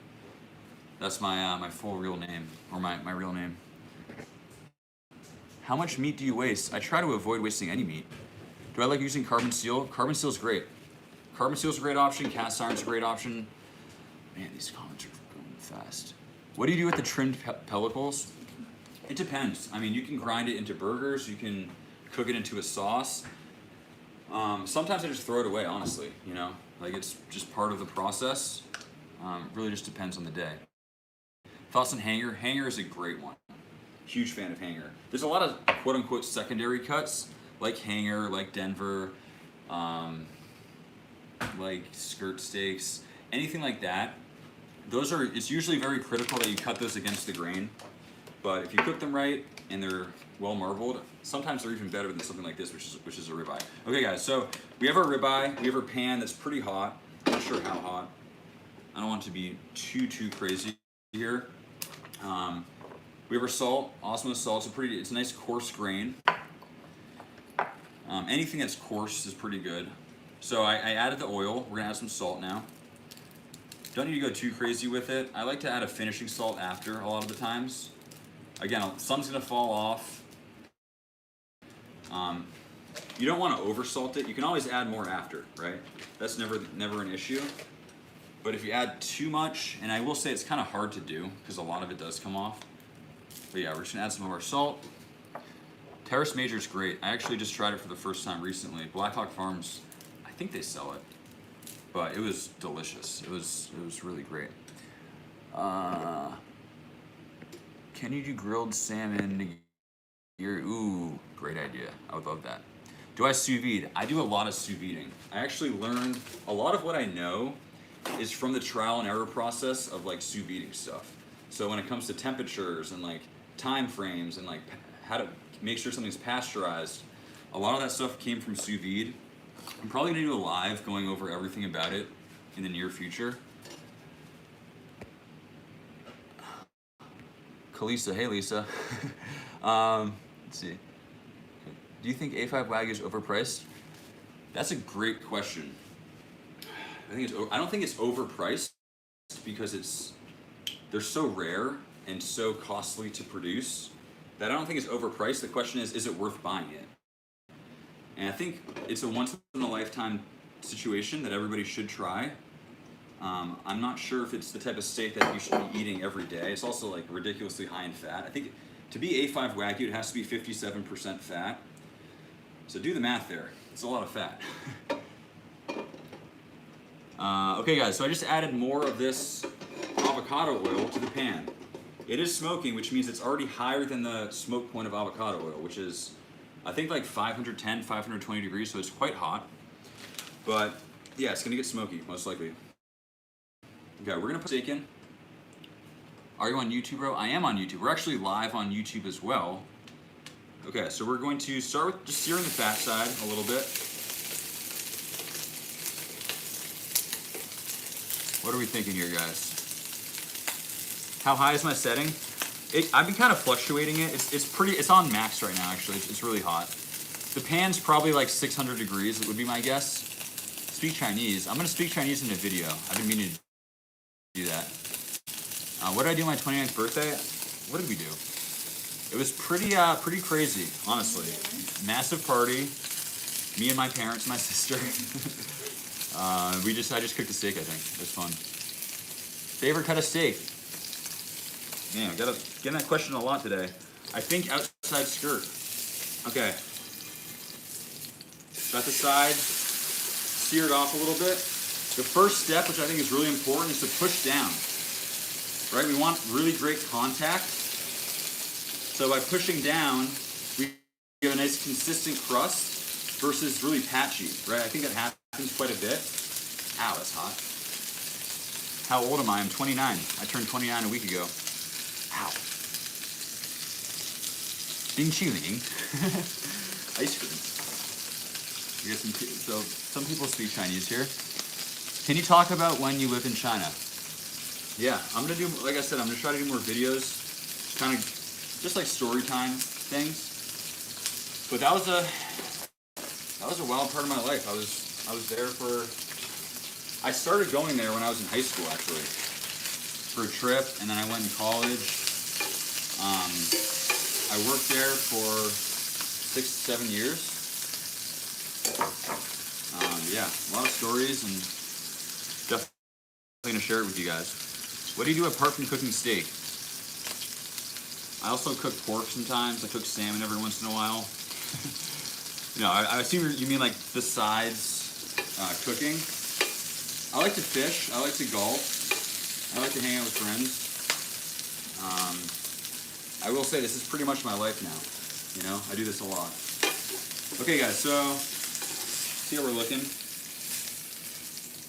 That's my my full real name, or my real name. How much meat do you waste? I try to avoid wasting any meat. Do I like using carbon steel? Carbon steel is great. Carbon steel is a great option. Cast iron is a great option. Man, these comments are going fast. What do you do with the trimmed pellicles? It depends. I mean, you can grind it into burgers. You can cook it into a sauce. Sometimes I just throw it away, honestly. You know, like it's just part of the process. Really just depends on the day. Thoughts on hanger? Hanger is a great one. Huge fan of hanger. There's a lot of quote-unquote secondary cuts, like hanger, like Denver, like skirt steaks, anything like that. It's usually very critical that you cut those against the grain. But if you cook them right and they're well marbled, sometimes they're even better than something like this, which is a ribeye. Okay, guys, so we have our ribeye. We have our pan that's pretty hot. I'm not sure how hot. I don't want it to be too crazy here. We have our salt, Osmo salt. It's a nice coarse grain. Anything that's coarse is pretty good. So I added the oil. We're gonna add some salt now. Don't need to go too crazy with it. I like to add a finishing salt after a lot of the times. Again, some's gonna fall off. You don't want to over salt it. You can always add more after, right? That's never an issue. But if you add too much, and I will say it's kind of hard to do because a lot of it does come off. But yeah, we're just gonna add some of our salt. Terrace Major is great. I actually just tried it for the first time recently. Blackhawk Farms, I think they sell it, but it was delicious. It was really great. Can you do grilled salmon? Ooh, great idea. I would love that. Do I sous vide? I do a lot of sous videing. I actually learned a lot of what I know is from the trial and error process of like sous videing stuff. So when it comes to temperatures and like time frames and like how to make sure something's pasteurized, a lot of that stuff came from sous vide. I'm probably gonna do a live going over everything about it in the near future. Kalisa, hey Lisa. Let's see. Do you think A5 Wagyu is overpriced? That's a great question. I don't think it's overpriced because they're so rare and so costly to produce that I don't think it's overpriced. The question is it worth buying it? And I think it's a once in a lifetime situation that everybody should try. I'm not sure if it's the type of steak that you should be eating every day. It's also like ridiculously high in fat. I think to be A5 Wagyu, it has to be 57% fat. So do the math there. It's a lot of fat. Okay guys, so I just added more of this avocado oil to the pan. It is smoking, which means it's already higher than the smoke point of avocado oil, which is, I think, like 510, 520 degrees, so it's quite hot. But yeah, it's gonna get smoky, most likely. Okay, we're gonna put steak in. Are you on YouTube, bro? I am on YouTube. We're actually live on YouTube as well. Okay, so we're going to start with just searing the fat side a little bit. What are we thinking here, guys? How high is my setting? I've been kind of fluctuating it. It's on max right now, actually. It's really hot. The pan's probably like 600 degrees, it would be my guess. Speak Chinese. I'm gonna speak Chinese in a video. I've been meaning to do that. What did I do on my 29th birthday? What did we do? It was pretty crazy, honestly. Massive party. Me and my parents, my sister. I just cooked a steak, I think. It was fun. Favorite cut of steak? Man, I gotta get that question a lot today. I think outside skirt. Okay. Got the side seared off a little bit. The first step, which I think is really important, is to push down. Right? We want really great contact. So by pushing down, we get a nice consistent crust versus really patchy, right? I think that happens quite a bit. Ow, that's hot. How old am I? I'm 29. I turned 29 a week ago. Ow. Ding chilling. Ice cream. So some people speak Chinese here. Can you talk about when you lived in China? Yeah, I'm gonna do, like I said, I'm gonna try to do more videos, kind of just like story time things. But that was a wild part of my life. I was there for, I started going there when I was in high school, actually, for a trip, and then I went in college. I worked there for 6 to 7 years. Yeah, a lot of stories, and definitely gonna share it with you guys. What do you do apart from cooking steak? I also cook pork sometimes. I cook salmon every once in a while. No, I assume you mean like besides cooking. I like to fish. I like to golf. I like to hang out with friends. I will say this is pretty much my life now. You know, I do this a lot. Okay, guys. So see how we're looking.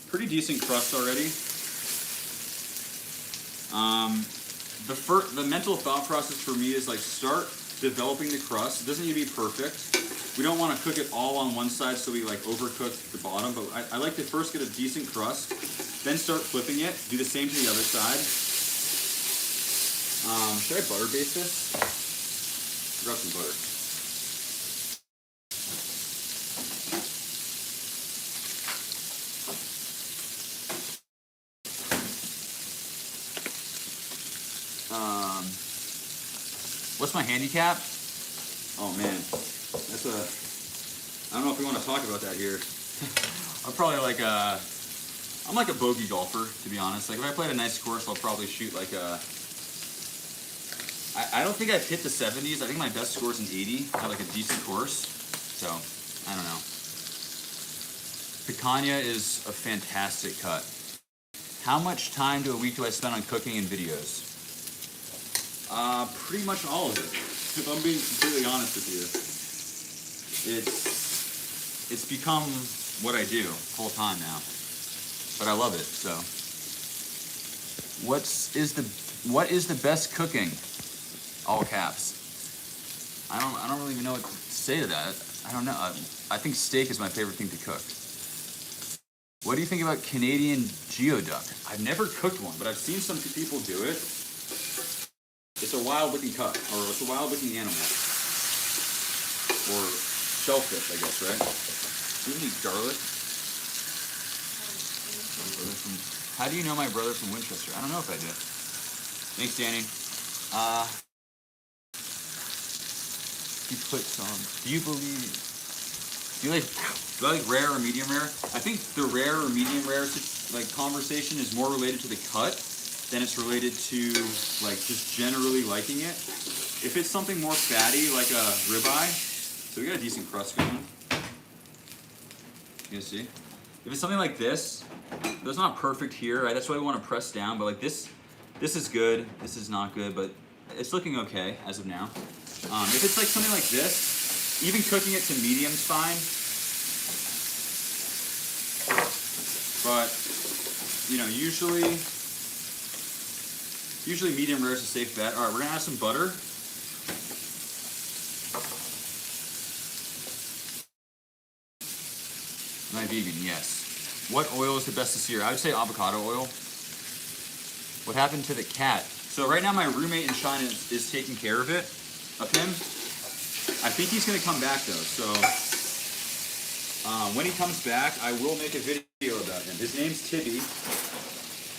Pretty decent crust already. The mental thought process for me is like start developing the crust. It doesn't need to be perfect. We don't want to cook it all on one side so we like overcook the bottom, but I like to first get a decent crust, then start flipping it, do the same to the other side. Should I butter baste this? Grab some butter. What's my handicap? Oh man, that's I don't know if we want to talk about that here. I'm probably like I'm like a bogey golfer, to be honest. Like if I played a nice course, I'll probably shoot like I don't think I've hit the 70s. I think my best score is an 80 at like a decent course. So, I don't know. Picanha is a fantastic cut. How much time a week do I spend on cooking and videos? Pretty much all of it. If I'm being completely honest with you. It's become what I do full time now. But I love it, so. What is the best cooking? All caps. I don't really even know what to say to that. I don't know. I think steak is my favorite thing to cook. What do you think about Canadian geoduck? I've never cooked one, but I've seen some people do it. It's a wild looking cut, or it's a wild looking animal. Or shellfish, I guess, right? Do you eat garlic? How do you know my brother from Winchester? I don't know if I do. Thanks, Danny. You put some. Do I like rare or medium rare? I think the rare or medium rare like conversation is more related to the cut than it's related to like just generally liking it. If it's something more fatty like a ribeye, so we got a decent crust going. You guys see? If it's something like this, that's not perfect here, right? That's why we want to press down. But like this This is good, this is not good, but it's looking okay as of now. If it's like something like this, even cooking it to medium's fine. But, you know, usually medium rare is a safe bet. All right, we're gonna add some butter. Am I vegan? Yes. What oil is the best to sear? I would say avocado oil. What happened to the cat? So right now my roommate in China is taking care of him. I think he's gonna come back though, so when he comes back, I will make a video about him. His name's Tibby.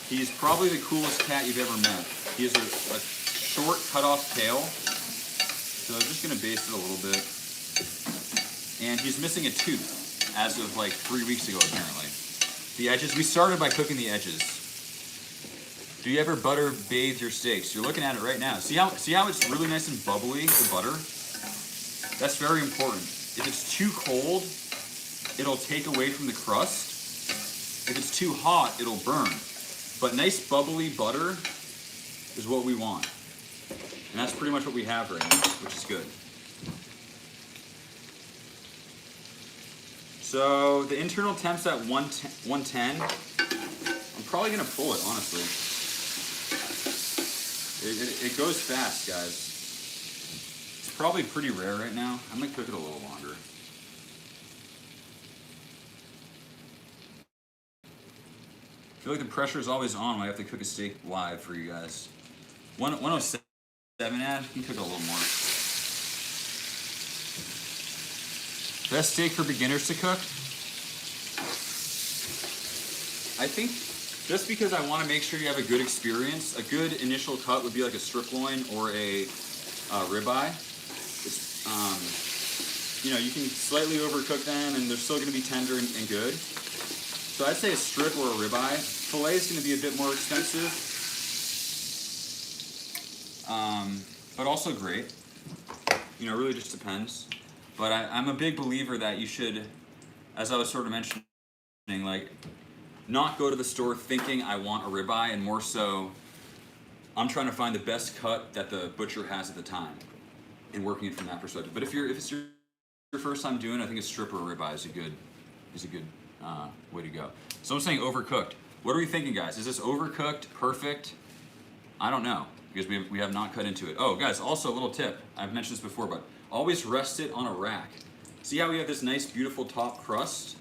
He's probably the coolest cat you've ever met. He has a short cut-off tail, so I'm just gonna baste it a little bit. And he's missing a tooth as of like 3 weeks ago, apparently. The edges, we started by cooking the edges. Do you ever butter bathe your steaks? You're looking at it right now. See how it's really nice and bubbly, the butter? That's very important. If it's too cold, it'll take away from the crust. If it's too hot, it'll burn. But nice bubbly butter is what we want. And that's pretty much what we have right now, which is good. So the internal temp's at 110. I'm probably gonna pull it, honestly. It goes fast, guys. It's probably pretty rare right now. I might cook it a little longer. I feel like the pressure is always on when I have to cook a steak live for you guys. 107 ad, you can cook it a little more. Best steak for beginners to cook? I think just because I want to make sure you have a good experience, a good initial cut would be like a strip loin or a ribeye. It's, you know, you can slightly overcook them and they're still going to be tender and good. So I'd say a strip or a ribeye. Filet is going to be a bit more expensive, but also great. You know, it really just depends. But I'm a big believer that you should, as I was sort of mentioning, like, not go to the store thinking I want a ribeye, and more so, I'm trying to find the best cut that the butcher has at the time, and working it from that perspective. But if it's your first time doing it, I think a strip or a ribeye is a good way to go. So I'm saying overcooked. What are we thinking, guys? Is this overcooked, perfect? I don't know, because we have not cut into it. Oh, guys, also a little tip. I've mentioned this before, but always rest it on a rack. See how we have this nice, beautiful top crust?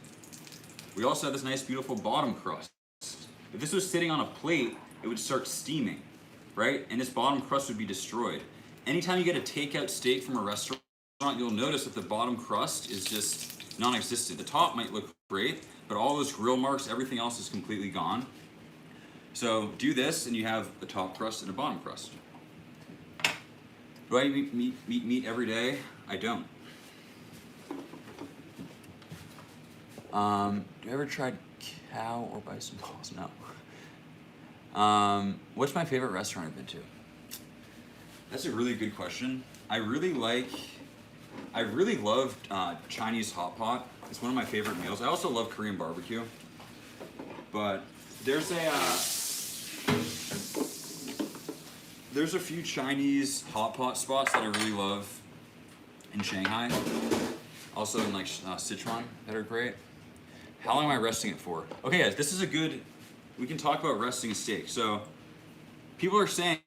We also have this nice, beautiful bottom crust. If this was sitting on a plate, it would start steaming, right? And this bottom crust would be destroyed. Anytime you get a takeout steak from a restaurant, you'll notice that the bottom crust is just non-existent. The top might look great, but all those grill marks, everything else is completely gone. So do this, and you have a top crust and a bottom crust. Do I eat meat every day? I don't. Do you ever tried cow or bison balls? No. What's my favorite restaurant I've been to? That's a really good question. I really love Chinese hot pot. It's one of my favorite meals. I also love Korean barbecue. But there's a few Chinese hot pot spots that I really love in Shanghai. Also in like Sichuan that are great. How long am I resting it for? Okay, guys, this is we can talk about resting a steak. So people are saying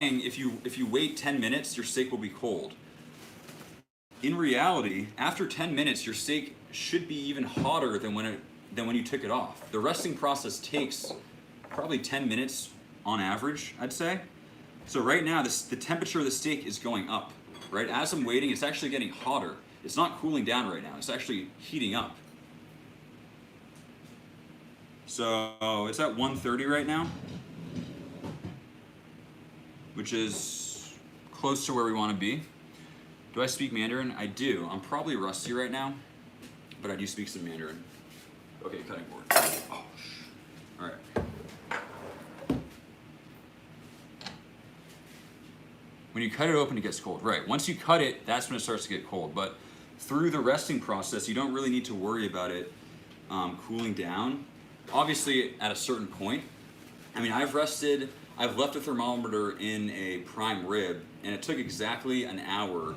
if you wait 10 minutes, your steak will be cold. In reality, after 10 minutes, your steak should be even hotter than when you took it off. The resting process takes probably 10 minutes on average, I'd say. So right now, the temperature of the steak is going up, right? As I'm waiting, it's actually getting hotter. It's not cooling down right now. It's actually heating up. So it's at 130 right now, which is close to where we want to be. Do I speak Mandarin? I do. I'm probably rusty right now, but I do speak some Mandarin. Okay, cutting board. Oh, all right. When you cut it open, it gets cold. Right, once you cut it, that's when it starts to get cold. But through the resting process, you don't really need to worry about it cooling down. Obviously, at a certain point. I mean, I've I've left a thermometer in a prime rib, and it took exactly an hour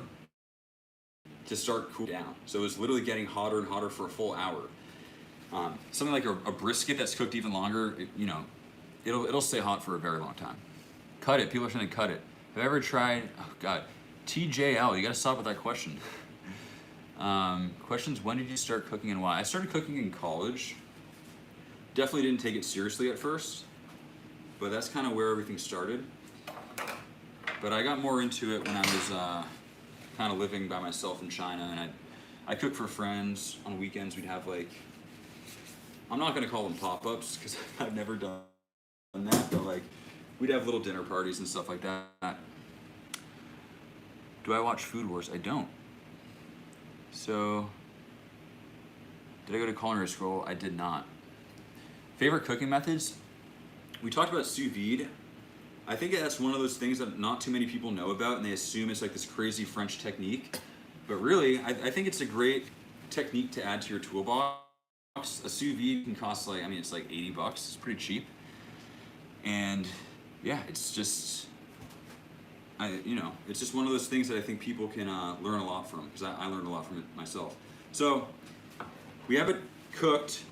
to start cooling down. So it was literally getting hotter and hotter for a full hour. Something like a brisket that's cooked even longer, it'll stay hot for a very long time. Cut it. People are saying cut it. Have you ever tried? Oh God, TJL. You gotta stop with that question. Questions: when did you start cooking and why? I started cooking in college. Definitely didn't take it seriously at first, but that's kind of where everything started. But I got more into it when I was kind of living by myself in China, and I cooked for friends on weekends. We'd have like, I'm not gonna call them pop-ups because I've never done that, but like we'd have little dinner parties and stuff like that. Do I watch Food Wars? I don't. So, did I go to Culinary School? I did not. Favorite cooking methods? We talked about sous vide. I think that's one of those things that not too many people know about, and they assume it's like this crazy French technique. But really, I think it's a great technique to add to your toolbox. A sous vide can cost like, it's like $80. It's pretty cheap. And yeah, it's just, it's just one of those things that I think people can learn a lot from, because I learned a lot from it myself. So we have it cooked.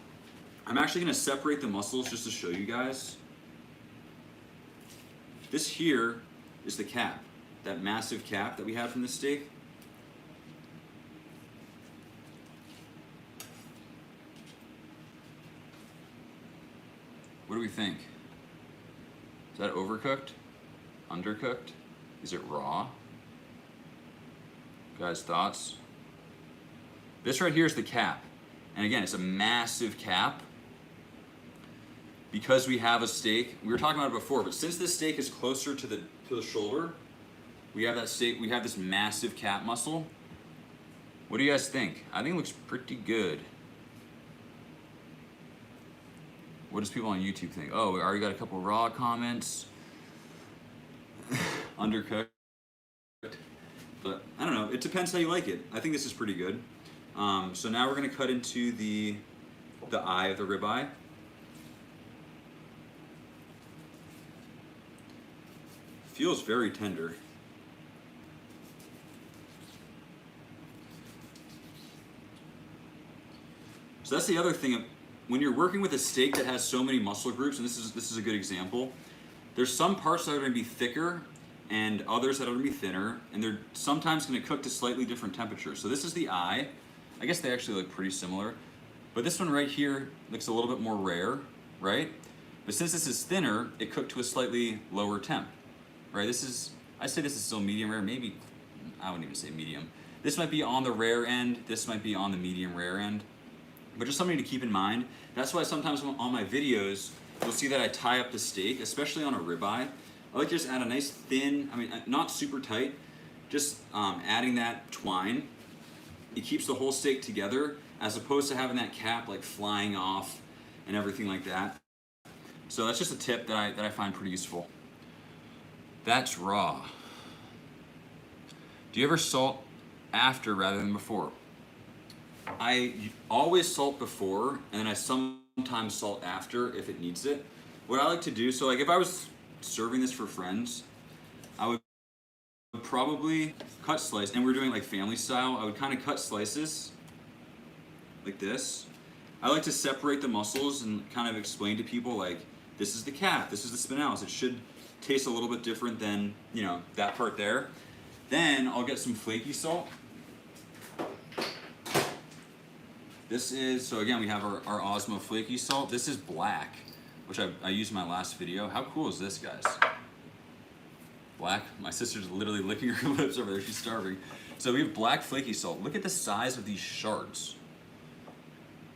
I'm actually going to separate the muscles just to show you guys. This here is the cap, that massive cap that we had from this steak. What do we think? Is that overcooked? Undercooked? Is it raw? Guys, thoughts? This right here is the cap. And again, it's a massive cap. Because we have a steak, we were talking about it before, but since this steak is closer to the shoulder, we have that steak, we have this massive cap muscle. What do you guys think? I think it looks pretty good. What does people on YouTube think? Oh, we already got a couple raw comments. Undercooked. But I don't know, it depends how you like it. I think this is pretty good. So now we're gonna cut into the eye of the ribeye. Feels very tender. So that's the other thing. When you're working with a steak that has so many muscle groups, and this is a good example, there's some parts that are going to be thicker and others that are going to be thinner, and they're sometimes going to cook to slightly different temperatures. So this is the eye. I guess they actually look pretty similar, but this one right here looks a little bit more rare, right? But since this is thinner, it cooked to a slightly lower temp, right? I'd say this is still medium rare, maybe, I wouldn't even say medium. This might be on the rare end, this might be on the medium rare end. But just something to keep in mind. That's why sometimes on my videos, you'll see that I tie up the steak, especially on a ribeye. I like to just add a nice thin, not super tight, just adding that twine. It keeps the whole steak together as opposed to having that cap like flying off and everything like that. So that's just a tip that I find pretty useful. That's raw. Do you ever salt after rather than before? I always salt before, and then I sometimes salt after if it needs it. What I like to do, so like if I was serving this for friends, I would probably cut slices, and we're doing like family style, I would kind of cut slices like this. I like to separate the muscles and kind of explain to people like, this is the cap, this is the spinalis. It should taste a little bit different than, that part there. Then I'll get some flaky salt. This is, so again, we have our Osmo flaky salt. This is black, which I used in my last video. How cool is this, guys? Black, my sister's literally licking her lips over there, she's starving. So we have black flaky salt. Look at the size of these shards.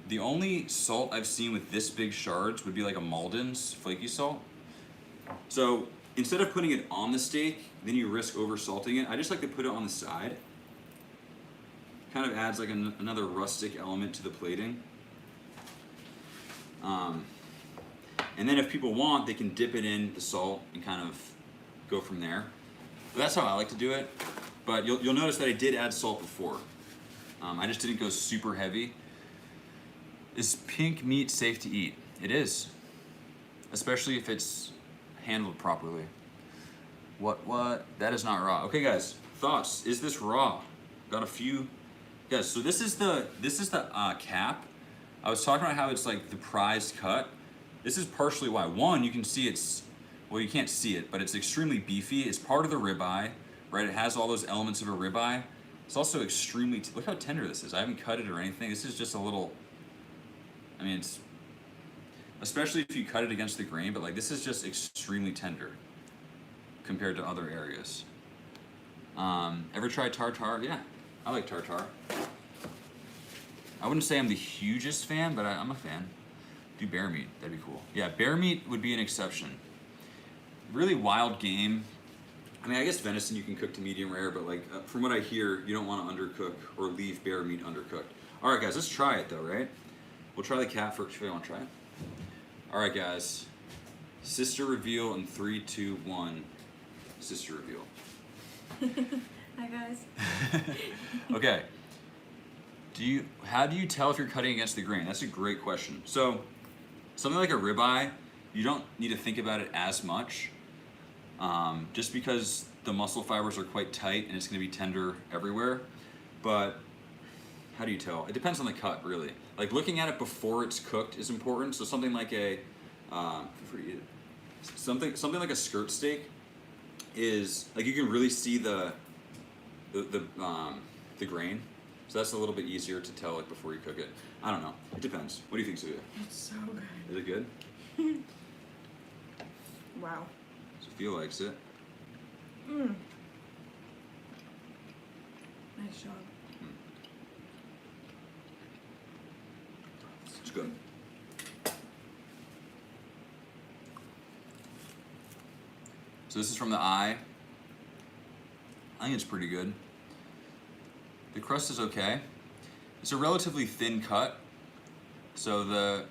The only salt I've seen with this big shards would be like a Malden's flaky salt. So instead of putting it on the steak, then you risk over salting it, I just like to put it on the side. Kind of adds like another rustic element to the plating. And then if people want, they can dip it in the salt and kind of go from there. But that's how I like to do it. But you'll notice that I did add salt before. I just didn't go super heavy. Is pink meat safe to eat? It is. Especially if it's handled properly. What? That is not raw. Okay, guys, thoughts? Is this raw? Got a few. Guys, so this is the cap. I was talking about how it's like the prized cut. This is partially why. One, you can see it's, well, you can't see it, but it's extremely beefy. It's part of the ribeye, right? It has all those elements of a ribeye. It's also extremely, look how tender this is. I haven't cut it or anything. This is just a little, I mean, it's, especially if you cut it against the grain, but like this is just extremely tender compared to other areas. Ever tried tartare? Yeah, I like tartare. I wouldn't say I'm the hugest fan, but I'm a fan. Do bear meat, that'd be cool. Yeah, bear meat would be an exception. Really wild game. I mean, I guess venison you can cook to medium rare, but like from what I hear, you don't want to undercook or leave bear meat undercooked. All right, guys, let's try it though, right? We'll try the cat first. If you want to try it. All right, guys. Sister reveal in 3, 2, 1. Sister reveal. Hi, guys. Okay. How do you tell if you're cutting against the grain? That's a great question. So, something like a ribeye, you don't need to think about it as much, just because the muscle fibers are quite tight and it's going to be tender everywhere. But how do you tell? It depends on the cut, really. Like looking at it before it's cooked is important. So something like something like a skirt steak is like you can really see the grain. So that's a little bit easier to tell like before you cook it. I don't know. It depends. What do you think, Sophia? It's so good. Is it good? Wow. Sophia likes it. Mmm. Nice job. It's good. So this is from the eye. I think it's pretty good. The crust is okay. It's a relatively thin cut. So the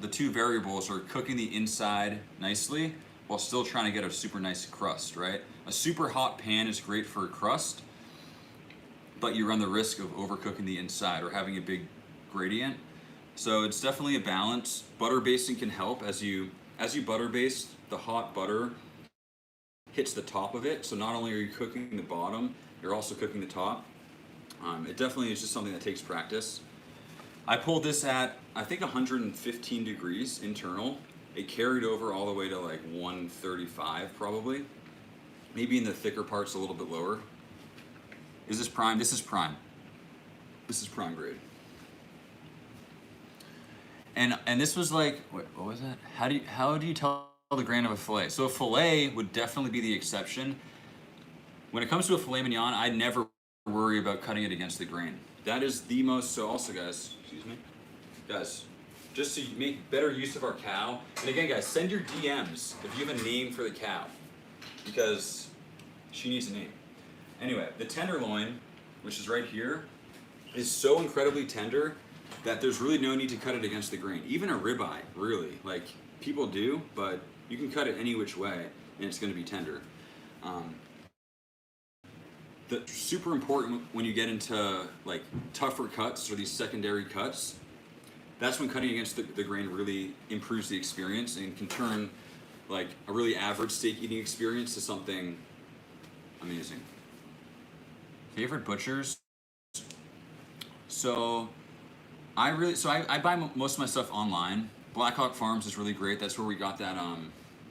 two variables are cooking the inside nicely while still trying to get a super nice crust, right? A super hot pan is great for a crust, but you run the risk of overcooking the inside or having a big gradient. So it's definitely a balance. Butter basting can help. As you butter baste, the hot butter hits the top of it. So not only are you cooking the bottom, you're also cooking the top. It definitely is just something that takes practice. I pulled this at, I think 115 degrees internal. It carried over all the way to like 135 probably. Maybe in the thicker parts a little bit lower. Is this prime? This is prime. This is prime grade. And this was like, what was that? How do you tell the grain of a fillet? So a fillet would definitely be the exception. When it comes to a filet mignon, I never worry about cutting it against the grain. That is the most, so also guys, excuse me, guys, just to make better use of our cow, and again guys, send your DMs if you have a name for the cow, because she needs a name. Anyway, the tenderloin, which is right here, is so incredibly tender that there's really no need to cut it against the grain. Even a ribeye, really, like people do, but you can cut it any which way and it's gonna be tender. That's super important when you get into like tougher cuts or these secondary cuts. That's when cutting against the grain really improves the experience and can turn like a really average steak eating experience to something amazing. Favorite butchers? So I buy most of my stuff online. Black Hawk Farms is really great. That's where we got that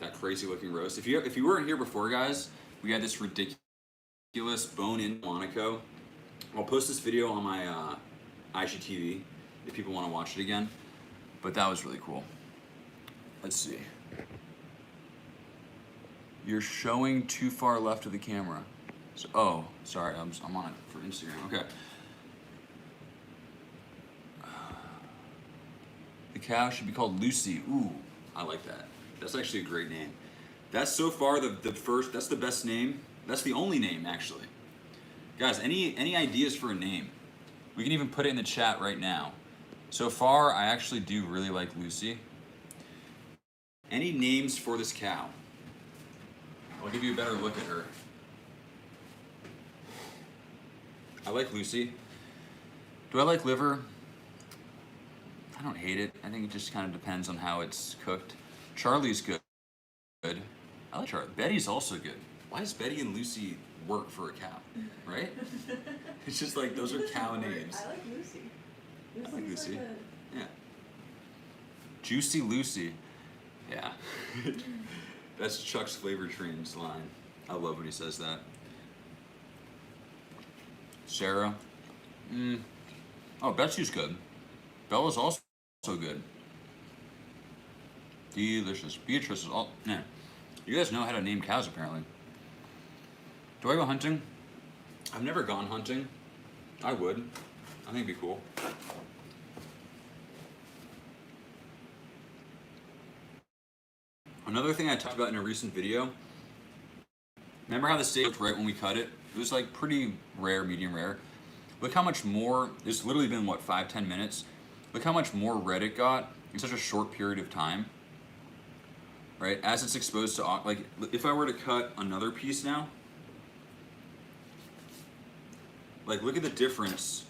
that crazy looking roast. If you weren't here before, guys, we had this ridiculous bone-in Monaco. I'll post this video on my IGTV if people want to watch it again. But that was really cool. Let's see. You're showing too far left of the camera. So, oh, sorry, I'm on it for Instagram. Okay. The cow should be called Lucy. Ooh, I like that. That's actually a great name. That's so far the first, that's the best name. That's the only name, actually. Guys, any ideas for a name? We can even put it in the chat right now. So far, I actually do really like Lucy. Any names for this cow? I'll give you a better look at her. I like Lucy. Do I like liver? I don't hate it. I think it just kind of depends on how it's cooked. Charlie's good. I like Charlie. Betty's also good. Why does Betty and Lucy work for a cow? Right? It's just like those are cow names. I like Lucy. I like Lucy. Like Yeah. Juicy Lucy. Yeah. That's Chuck's Flavor Train's line. I love when he says that. Sarah. Oh, Betsy's good. Bella's also good. Delicious. Beatrice is all. Man, you guys know how to name cows apparently. Do I go hunting? I've never gone hunting. I would. I think it'd be cool. Another thing I talked about in a recent video. Remember how the steak looked right when we cut it? It was like pretty rare, medium rare. Look how much more, it's literally been what, 5-10 minutes? Look how much more red it got in such a short period of time. Right, as it's exposed to, like, if I were to cut another piece now, like, look at the difference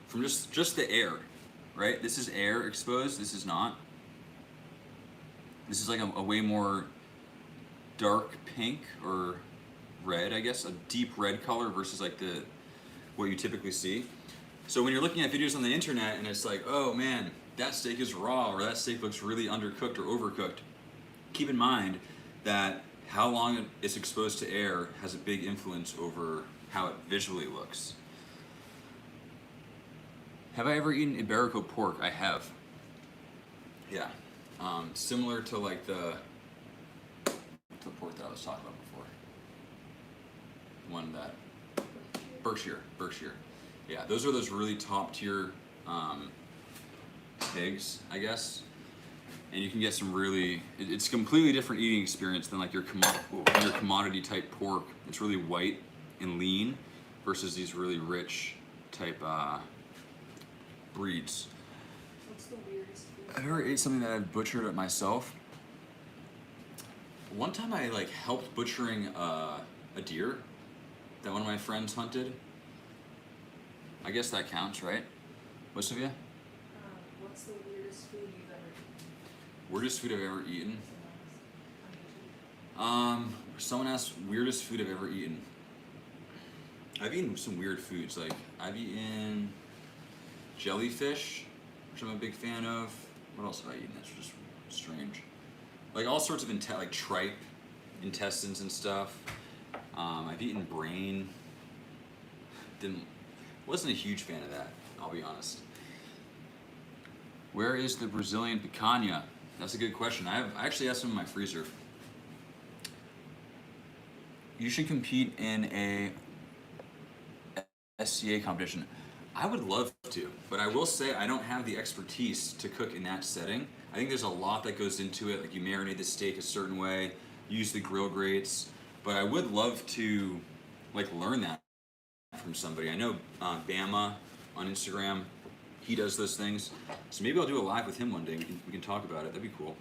from just the air, right? This is air exposed, this is not. This is like a way more dark pink or red, I guess, a deep red color versus like what you typically see. So when you're looking at videos on the internet and it's like, oh man, that steak is raw or that steak looks really undercooked or overcooked, keep in mind that how long it's exposed to air has a big influence over how it visually looks. Have I ever eaten Iberico pork? I have. Yeah. Similar to like the pork that I was talking about before. One that Berkshire. Yeah, those are those really top tier pigs, I guess. And you can get some really, it's a completely different eating experience than like your commodity type pork. It's really white and lean versus these really rich type breeds. What's the weirdest food? I've ever ate something that I've butchered it myself. One time I like helped butchering a deer that one of my friends hunted. I guess that counts, right? Most of you? What's the weirdest food you've ever eaten? Weirdest food I've ever eaten? Someone asked weirdest food I've ever eaten. I've eaten some weird foods. Like I've eaten jellyfish, which I'm a big fan of. What else have I eaten that's just strange? Like all sorts of like tripe, intestines and stuff. I've eaten brain. Wasn't a huge fan of that, I'll be honest. Where is the Brazilian picanha? That's a good question. I actually have some in my freezer. You should compete in a SCA competition. I would love to, but I will say I don't have the expertise to cook in that setting. I think there's a lot that goes into it. Like you marinate the steak a certain way, use the grill grates, but I would love to like learn that from somebody. I know Bama on Instagram, he does those things. So maybe I'll do a live with him one day. We can talk about it. That'd be cool.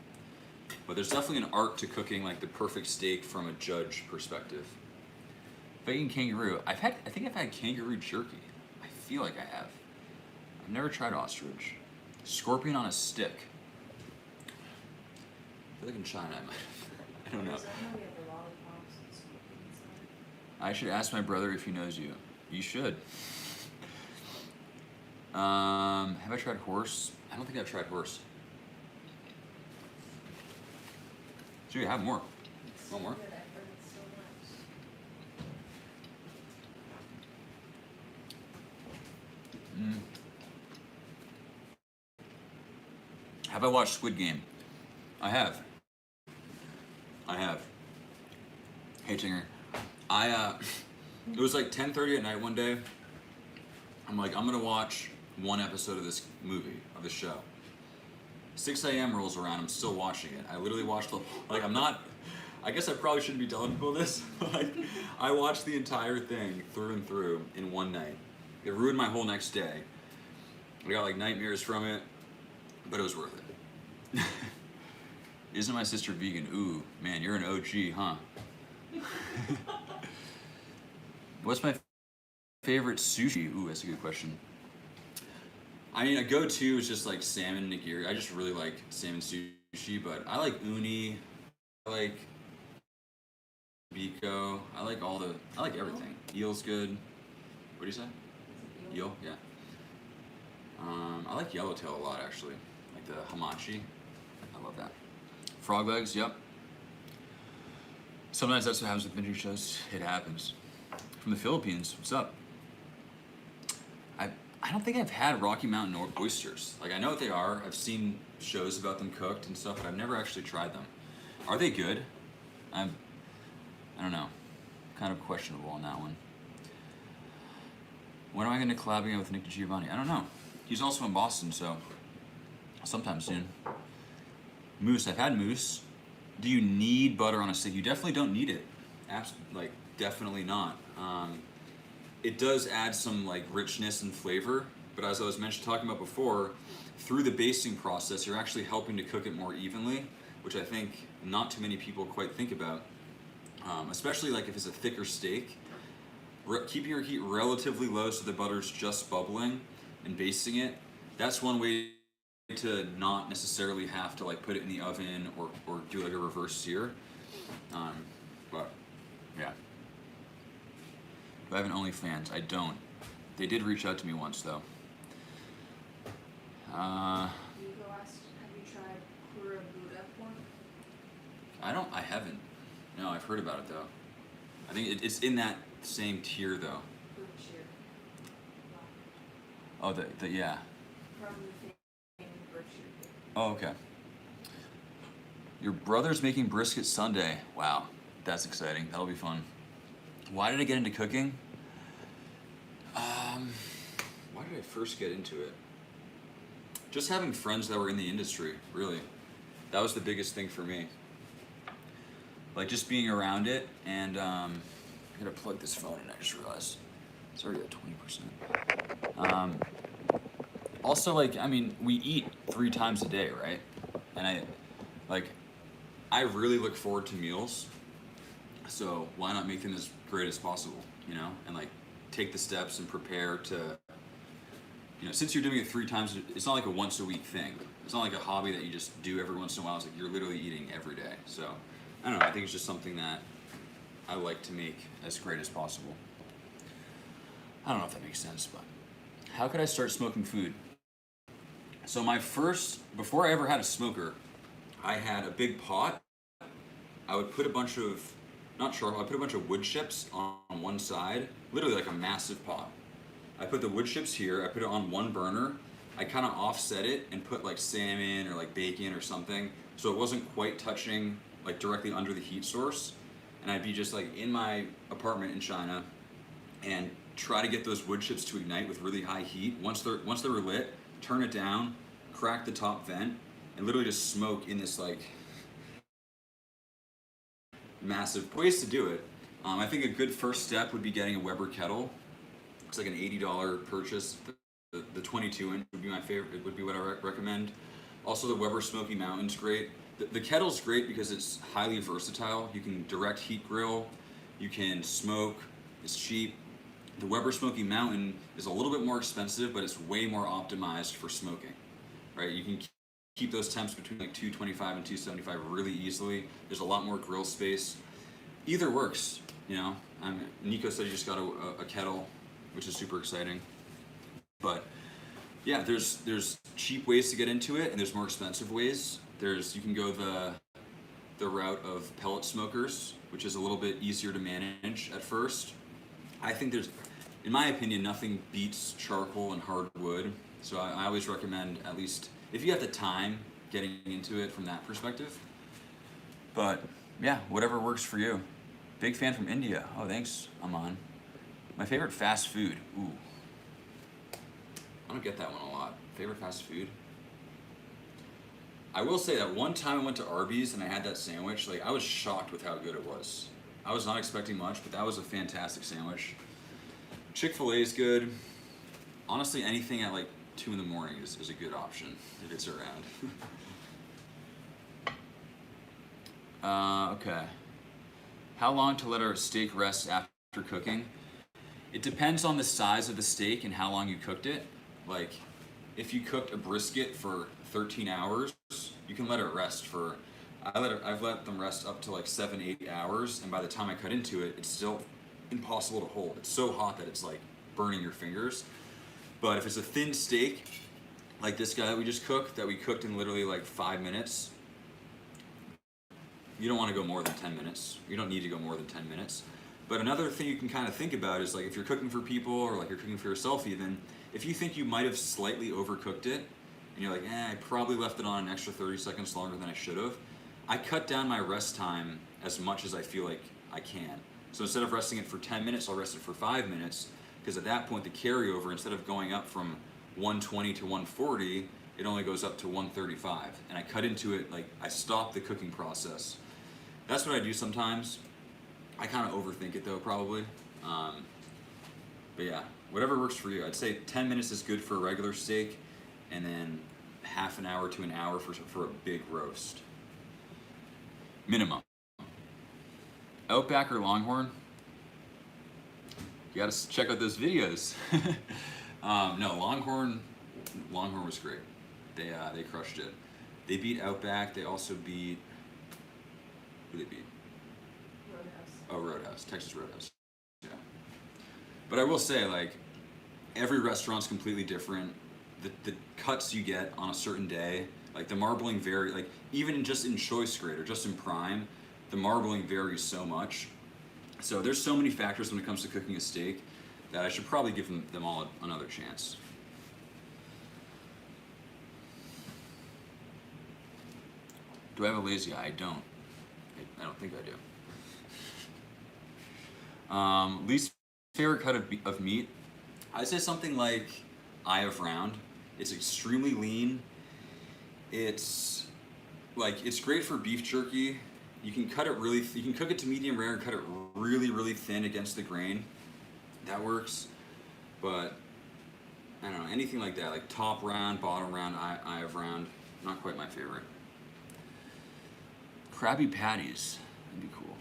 But there's definitely an art to cooking like the perfect steak from a judge perspective. Vegan kangaroo. I think I've had kangaroo jerky. I feel like I have. I've never tried ostrich. Scorpion on a stick. I feel like in China I might have. I don't know. Because I know we have the lollipops and scorpions on it. I should ask my brother if he knows you. You should. Have I tried horse? I don't think I've tried horse. So you have more. It's One more? so good. I've heard it so much. Have I watched Squid Game? I have. Hey Tinger. It was like 10:30 at night one day. I'm like, I'm gonna watch one episode of this movie, of the show. 6 a.m. rolls around, I'm still watching it. I literally watched I guess I probably shouldn't be telling people this, but like, I watched the entire thing through and through in one night. It ruined my whole next day. I got like nightmares from it, but it was worth it. Isn't my sister vegan? Ooh, man, you're an OG, huh? What's my favorite sushi? Ooh, that's a good question. I mean, a go-to is just like salmon nigiri. I just really like salmon sushi, but I like uni. I like Bico. I like everything. Eel's good. What do you say? Is it eel? Eel, yeah. I like yellowtail a lot actually. Like the hamachi. I love that. Frog legs, yep. Sometimes that's what happens with vintage shows. It happens. From the Philippines, what's up? I don't think I've had Rocky Mountain oysters. Like I know what they are. I've seen shows about them cooked and stuff, but I've never actually tried them. Are they good? I don't know. Kind of questionable on that one. When am I going to collab again with Nick Giovanni? I don't know. He's also in Boston, so sometime soon. Moose. I've had moose. Do you need butter on a steak? You definitely don't need it. Like, definitely not. It does add some like richness and flavor, but as I was talking about before, through the basting process, you're actually helping to cook it more evenly, which I think not too many people quite think about. Especially like if it's a thicker steak. Keeping your heat relatively low so the butter's just bubbling and basting it, that's one way to not necessarily have to like put it in the oven or do like a reverse sear. But yeah. Do I have an OnlyFans? I don't. They did reach out to me once though. Nico asked, have you tried Kura Buddha pork? I haven't. No, I've heard about it though. I think it's in that same tier though. Berkshire. Oh, the yeah. From the famed Berkshire. Oh, okay. Your brother's making brisket Sunday. Wow, that's exciting. That'll be fun. Why did I get into cooking? Why did I first get into it? Just having friends that were in the industry, really. That was the biggest thing for me. Like just being around it, and I gotta plug this phone in, I just realized. It's already at 20%. Also, like, I mean, we eat 3 times a day, right? And I really look forward to meals. So why not make them as great as possible, you know? And like take the steps and prepare to, you know, since you're doing it 3 times, it's not like a once a week thing. It's not like a hobby that you just do every once in a while. It's like you're literally eating every day. So I don't know, I think it's just something that I like to make as great as possible. I don't know if that makes sense, but how could I start smoking food? So before I ever had a smoker, I had a big pot. I would put a bunch of, not charcoal, I put a bunch of wood chips on one side, literally like a massive pot. I put the wood chips here, I put it on one burner, I kind of offset it and put like salmon or like bacon or something, so it wasn't quite touching like directly under the heat source. And I'd be just like in my apartment in China and try to get those wood chips to ignite with really high heat. Once they were lit, turn it down, crack the top vent, and literally just smoke in this like massive ways to do it. I think a good first step would be getting a Weber kettle. It's like an $80 purchase. The 22-inch would be my favorite. It would be what I recommend. Also, the Weber Smoky Mountain's great. The kettle's great because it's highly versatile. You can direct heat grill. You can smoke. It's cheap. The Weber Smoky Mountain is a little bit more expensive, but it's way more optimized for smoking, right? You can keep those temps between like 225 and 275 really easily. There's a lot more grill space. Either works, you know. Nico said you just got a kettle, which is super exciting. But yeah, there's cheap ways to get into it, and there's more expensive ways. You can go the route of pellet smokers, which is a little bit easier to manage at first. I think in my opinion, nothing beats charcoal and hardwood. So I always recommend, at least if you have the time, getting into it from that perspective. But yeah, whatever works for you. Big fan from India. Oh, thanks, Aman. My favorite fast food. Ooh. I don't get that one a lot. Favorite fast food? I will say that one time I went to Arby's and I had that sandwich. Like, I was shocked with how good it was. I was not expecting much, but that was a fantastic sandwich. Chick-fil-A is good. Honestly, anything at like 2 in the morning is a good option if it's around. Okay. How long to let our steak rest after cooking? It depends on the size of the steak and how long you cooked it. Like, if you cooked a brisket for 13 hours, you can let it rest for I've let them rest up to like 7-8 hours, and by the time I cut into it, it's still impossible to hold. It's so hot that it's like burning your fingers. But if it's a thin steak, like this guy that we just cooked, that we cooked in literally like 5 minutes, you don't want to go more than 10 minutes. You don't need to go more than 10 minutes. But another thing you can kind of think about is like if you're cooking for people or like you're cooking for yourself even, if you think you might have slightly overcooked it, and you're like, I probably left it on an extra 30 seconds longer than I should have, I cut down my rest time as much as I feel like I can. So instead of resting it for 10 minutes, I'll rest it for 5 minutes, because at that point the carryover, instead of going up from 120 to 140, it only goes up to 135. And I cut into it, like I stop the cooking process. That's what I do sometimes. I kind of overthink it though, probably. But yeah, whatever works for you. I'd say 10 minutes is good for a regular steak, and then half an hour to an hour for a big roast. Minimum. Outback or Longhorn? You gotta check out those videos. No, Longhorn was great. They crushed it. They beat Outback. They also beat, who did they beat? Roadhouse. Oh, Roadhouse, Texas Roadhouse. Yeah. But I will say, like, every restaurant's completely different. The cuts you get on a certain day, like the marbling vary, like even just in choice grade or just in prime, the marbling varies so much. So there's so many factors when it comes to cooking a steak that I should probably give them all another chance. Do I have a lazy eye? I don't. I don't think I do. Least favorite cut of meat? I'd say something like eye of round. It's extremely lean. It's great for beef jerky. You can cut it you can cook it to medium rare and cut it really, really thin against the grain. That works. But I don't know, anything like that, like top round, bottom round, eye of round, not quite my favorite. Krabby Patties, that'd be cool.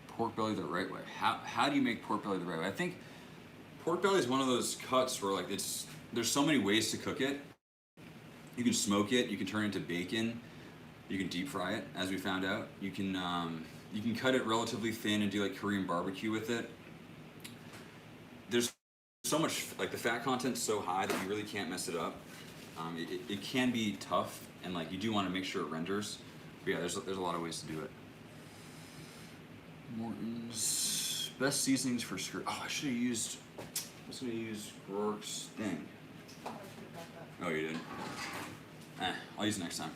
Pork belly the right way. How do you make pork belly the right way? I think pork belly is one of those cuts where like there's so many ways to cook it. You can smoke it, you can turn it into bacon, you can deep fry it, as we found out. You can cut it relatively thin and do like Korean barbecue with it. There's so much, like the fat content's so high that you really can't mess it up. It can be tough, and like you do want to make sure it renders. But yeah, there's a lot of ways to do it. Morton's best seasonings for skirt. Oh, I was gonna use Rourke's thing. Oh, I should have got that. Oh, you did? I'll use it next time.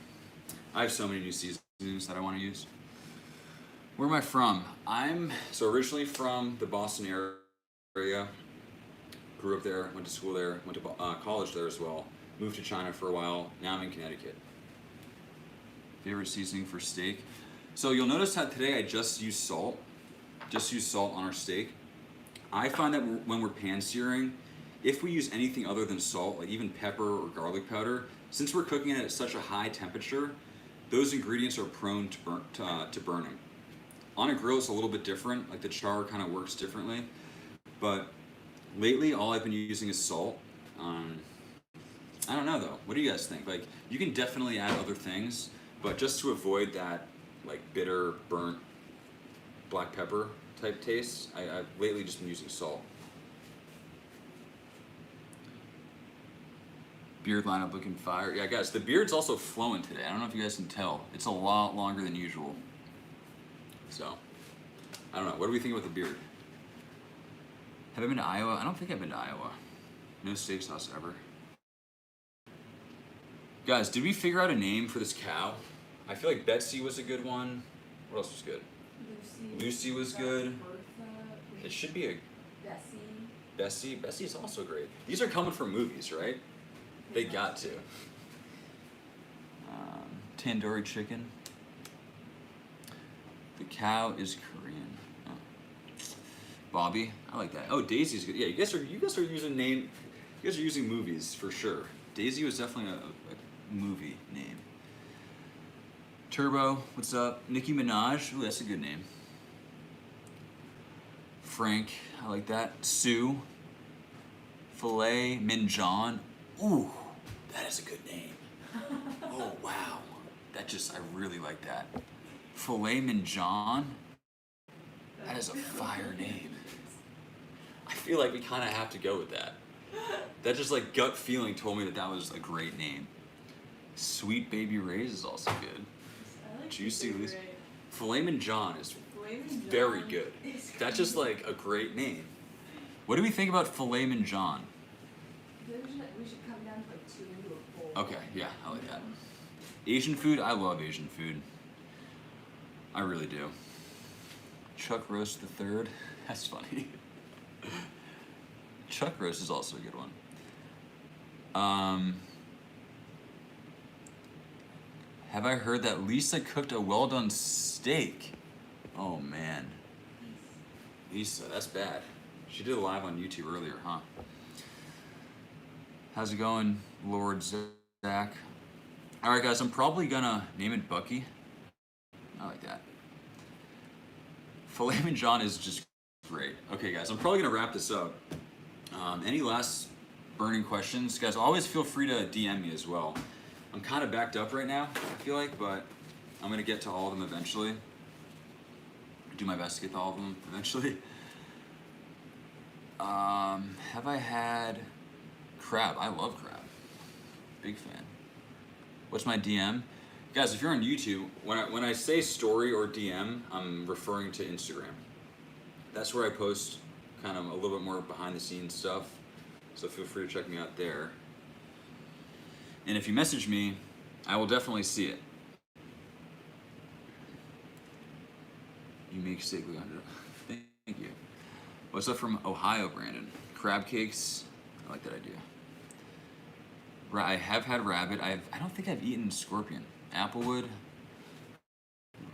I have so many new seasonings that I want to use. Where am I from? I'm originally from the Boston area. Grew up there, went to school there, went to college there as well. Moved to China for a while. Now I'm in Connecticut. Favorite seasoning for steak? So you'll notice how today I just used salt. Just used salt on our steak. I find that when we're pan searing, if we use anything other than salt, like even pepper or garlic powder, since we're cooking it at such a high temperature, those ingredients are prone to burning. On a grill, it's a little bit different. Like the char kind of works differently. But lately, all I've been using is salt. I don't know though. What do you guys think? Like, you can definitely add other things, but just to avoid that, like bitter, burnt, black pepper type taste, I've lately just been using salt. Beard lineup looking fire. Yeah, guys, the beard's also flowing today. I don't know if you guys can tell. It's a lot longer than usual. So, I don't know. What do we think about the beard? Have I been to Iowa? I don't think I've been to Iowa. No steak sauce ever. Guys, did we figure out a name for this cow? I feel like Betsy was a good one. What else was good? Lucy was good. It should be a Bessie. Bessie's also great. These are coming from movies, right? They got to. Tandoori chicken. The cow is Korean. Oh. Bobby, I like that. Oh, Daisy's good. Yeah, you guys are using name. You guys are using movies for sure. Daisy was definitely a movie name. Turbo, what's up? Nicki Minaj, ooh, that's a good name. Frank, I like that. Sue. Filet Mignon. Ooh, that is a good name. Oh, wow. I really like that. Filet mignon. That is a fire name. I feel like we kind of have to go with that. That just like gut feeling told me that that was a great name. Sweet Baby Ray's is also good. I like Juicy Baby Louise. Ray. Filet mignon is Filet mignon very good. is That's just like a great name. What do we think about filet mignon? We should come down to like 2 into a bowl. Okay, yeah, I like that. Asian food, I love Asian food. I really do. Chuck Roast the Third, that's funny. Chuck Roast is also a good one. Have I heard that Lisa cooked a well-done steak? Oh man. Lisa, that's bad. She did a live on YouTube earlier, huh? How's it going, Lord Zach? Alright guys, I'm probably gonna name it Bucky. I like that. Filet mignon is just great. Okay guys, I'm probably gonna wrap this up. Any last burning questions? Guys, always feel free to DM me as well. I'm kind of backed up right now, I feel like, but I'm gonna get to all of them eventually. Do my best to get to all of them eventually. Have I had crab? I love crab. Big fan. What's my DM? Guys, if you're on YouTube, when I say story or DM, I'm referring to Instagram. That's where I post kind of a little bit more behind the scenes stuff. So feel free to check me out there. And if you message me, I will definitely see it. You make steak with under. Thank you. What's up from Ohio, Brandon? Crab cakes. I like that idea. I have had rabbit. I don't think I've eaten scorpion. Applewood.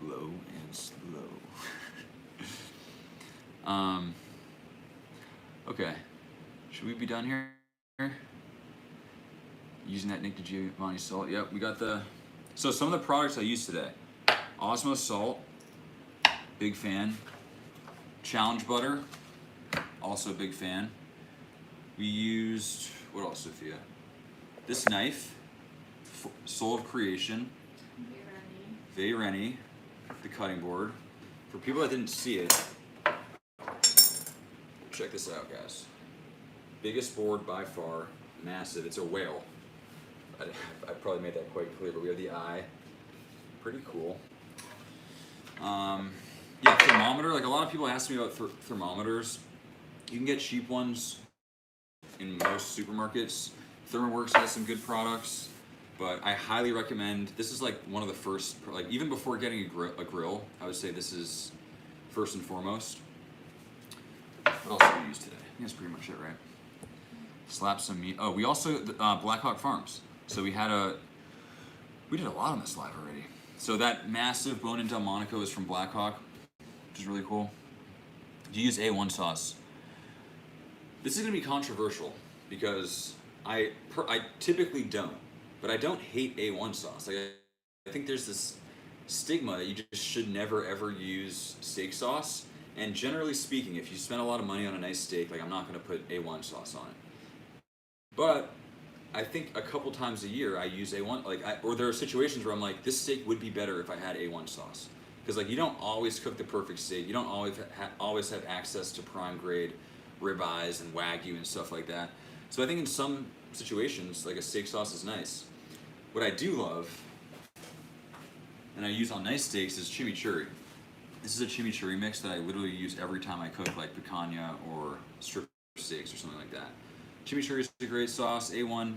Low and slow. Okay. Should we be done here? Using that Nick DiGiovanni salt. Yep, we got the... So some of the products I used today. Osmo salt. Big fan. Challenge butter. Also a big fan. We used... What else, Sophia? This knife. Soul of Creation. Vey Rennie. The cutting board. For people that didn't see it, check this out, guys. Biggest board by far. Massive. It's a whale. I probably made that quite clear, but we have the eye. Pretty cool. Yeah, thermometer. Like a lot of people ask me about thermometers. You can get cheap ones in most supermarkets. ThermoWorks has some good products, but I highly recommend. This is like one of the first, like even before getting a grill, I would say this is first and foremost. What else did we use today? I think that's pretty much it, right? Slap some meat. Oh, we also Blackhawk Farms. So we did a lot on this live already. So that massive bone in Delmonico is from Blackhawk, which is really cool. Do you use A1 sauce? This is gonna be controversial because I typically don't, but I don't hate A1 sauce. Like I think there's this stigma that you just should never ever use steak sauce. And generally speaking, if you spend a lot of money on a nice steak, like I'm not gonna put A1 sauce on it. But I think a couple times a year I use A1, or there are situations where I'm like, this steak would be better if I had A1 sauce. Because like you don't always cook the perfect steak. You don't always have access to prime grade ribeyes and Wagyu and stuff like that. So I think in some situations, like a steak sauce is nice. What I do love, and I use on nice steaks, is chimichurri. This is a chimichurri mix that I literally use every time I cook like picanha or strip steaks or something like that. Chimichurri is a great sauce, A1.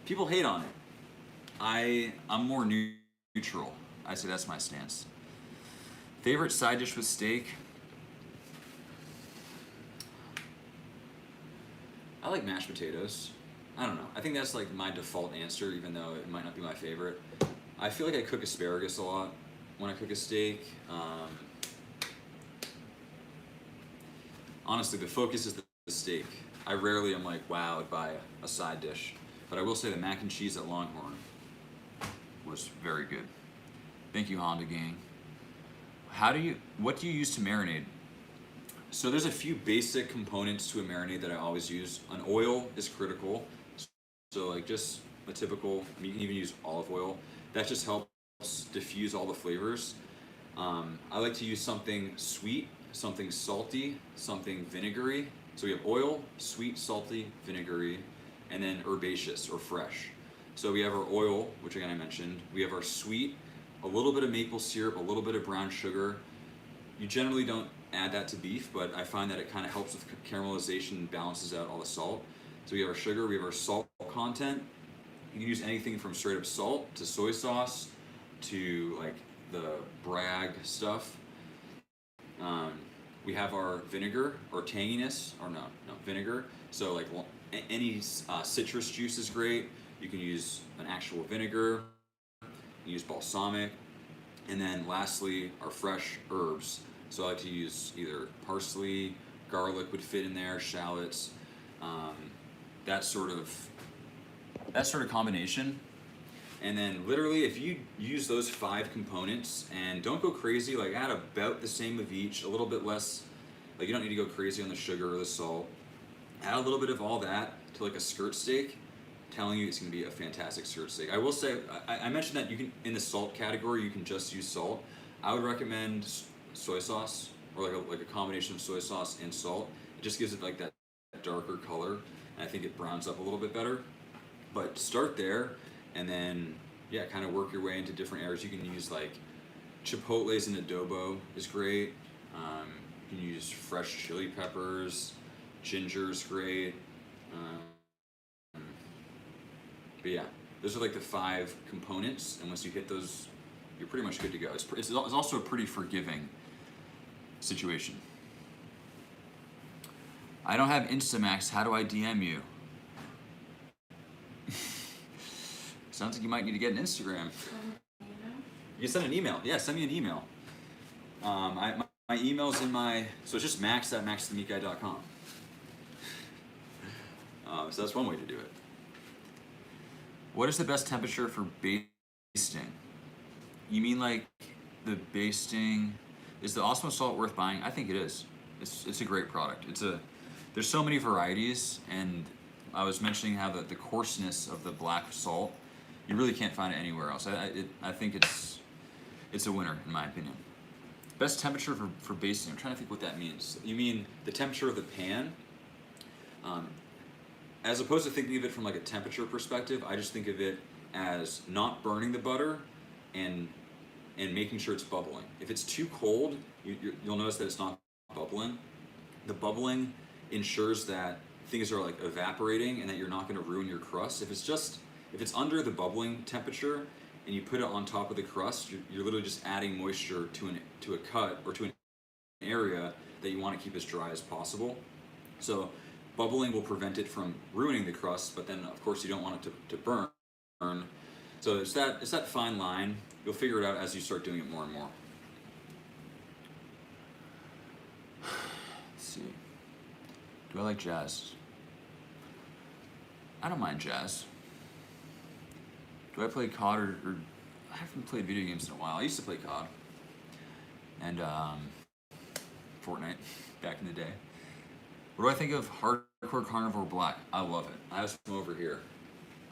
People hate on it. I'm more neutral. I say that's my stance. Favorite side dish with steak? I like mashed potatoes. I don't know. I think that's like my default answer, even though it might not be my favorite. I feel like I cook asparagus a lot when I cook a steak. Honestly, the focus is the steak. I rarely am like wowed by a side dish, but I will say the mac and cheese at Longhorn was very good. Thank you, Honda gang. What do you use to marinate? So there's a few basic components to a marinade that I always use. An oil is critical. So like just a typical, you can even use olive oil. That just helps diffuse all the flavors. I like to use something sweet, something salty, something vinegary. So we have oil, sweet, salty, vinegary, and then herbaceous or fresh. So we have our oil, which again I mentioned. We have our sweet, a little bit of maple syrup, a little bit of brown sugar. You generally don't add that to beef, but I find that it kind of helps with caramelization and balances out all the salt. So we have our sugar, we have our salt content. You can use anything from straight up salt to soy sauce to like the Bragg stuff. We have our vinegar or tanginess, or no, vinegar. So like any citrus juice is great. You can use an actual vinegar, you can use balsamic, and then lastly, our fresh herbs. So I like to use either parsley, garlic would fit in there, shallots, that sort of combination. And then literally, if you use those 5 components and don't go crazy, like add about the same of each, a little bit less, like you don't need to go crazy on the sugar or the salt. Add a little bit of all that to like a skirt steak. I'm telling you, it's gonna be a fantastic skirt steak. I will say, I mentioned that you can, in the salt category, you can just use salt. I would recommend soy sauce, or like a combination of soy sauce and salt. It just gives it like that darker color, and I think it browns up a little bit better. But start there, and then yeah, kind of work your way into different areas. You can use like chipotles and adobo is great. You can use fresh chili peppers, ginger's great. But yeah, those are like the 5 components, and once you hit those, you're pretty much good to go. It's also a pretty forgiving situation. I don't have Instamax. How do I DM you? Sounds like you might need to get an Instagram. You can send an email. Yeah, send me an email. My email's in my, so it's just max@maxthemeatguy.com. So that's one way to do it. What is the best temperature for basting? You mean like the basting? Is the Osmo salt worth buying? I think it is. It's a great product. There's so many varieties, and I was mentioning how the coarseness of the black salt, you really can't find it anywhere else. I think it's a winner in my opinion. Best temperature for basting. I'm trying to think what that means. You mean the temperature of the pan? As opposed to thinking of it from like a temperature perspective, I just think of it as not burning the butter and making sure it's bubbling. If it's too cold, you'll notice that it's not bubbling. The bubbling ensures that things are like evaporating and that you're not going to ruin your crust. If it's under the bubbling temperature and you put it on top of the crust, you're literally just adding moisture to a cut or to an area that you want to keep as dry as possible. So bubbling will prevent it from ruining the crust, but then of course you don't want it to burn. So it's that fine line. You'll figure it out as you start doing it more and more. Let's see. Do I like jazz? I don't mind jazz. Do I play COD or I haven't played video games in a while. I used to play COD and Fortnite back in the day. What do I think of Hardcore Carnivore Black? I love it. I have some over here.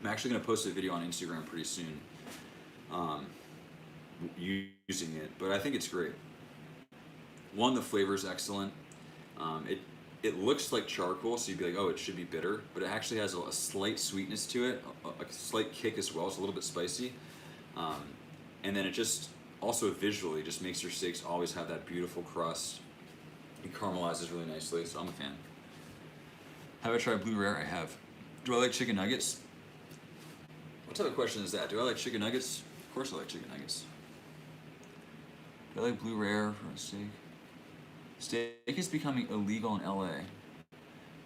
I'm actually going to post a video on Instagram pretty soon using it, but I think it's great. One, the flavor is excellent. It looks like charcoal, so you'd be like, oh, it should be bitter, but it actually has a slight sweetness to it, a slight kick as well. It's a little bit spicy. And then it just, also visually, just makes your steaks always have that beautiful crust. It caramelizes really nicely, so I'm a fan. Have I tried Blue Rare? I have. Do I like chicken nuggets? What type of question is that? Do I like chicken nuggets? Of course I like chicken nuggets. Do I like Blue Rare for a steak? Steak is becoming illegal in LA.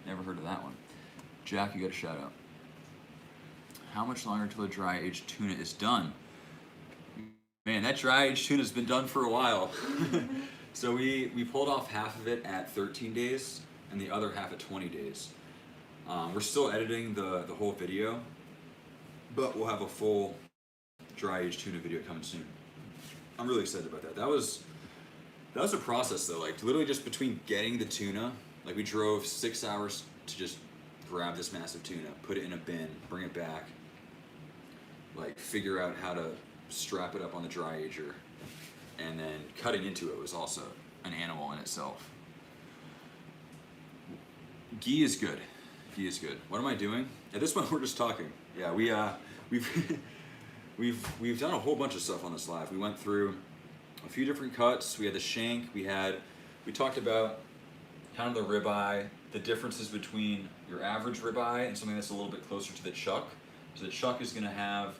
Never heard of that one. Jack, you got a shout out. How much longer till the dry aged tuna is done? Man, that dry aged tuna has been done for a while. So we pulled off half of it at 13 days and the other half at 20 days. We're still editing the whole video, but we'll have a full dry aged tuna video coming soon. I'm really excited about that. That was a process though, like literally just between getting the tuna, like we drove 6 hours to just grab this massive tuna, put it in a bin, bring it back, like figure out how to strap it up on the dry ager. And then cutting into it was also an animal in itself. Ghee is good. Ghee is good. What am I doing? At this point, we're just talking. Yeah, we've we've done a whole bunch of stuff on this live. We went through a few different cuts. We had the shank. We talked about kind of the ribeye, the differences between your average ribeye and something that's a little bit closer to the chuck. So the chuck is going to have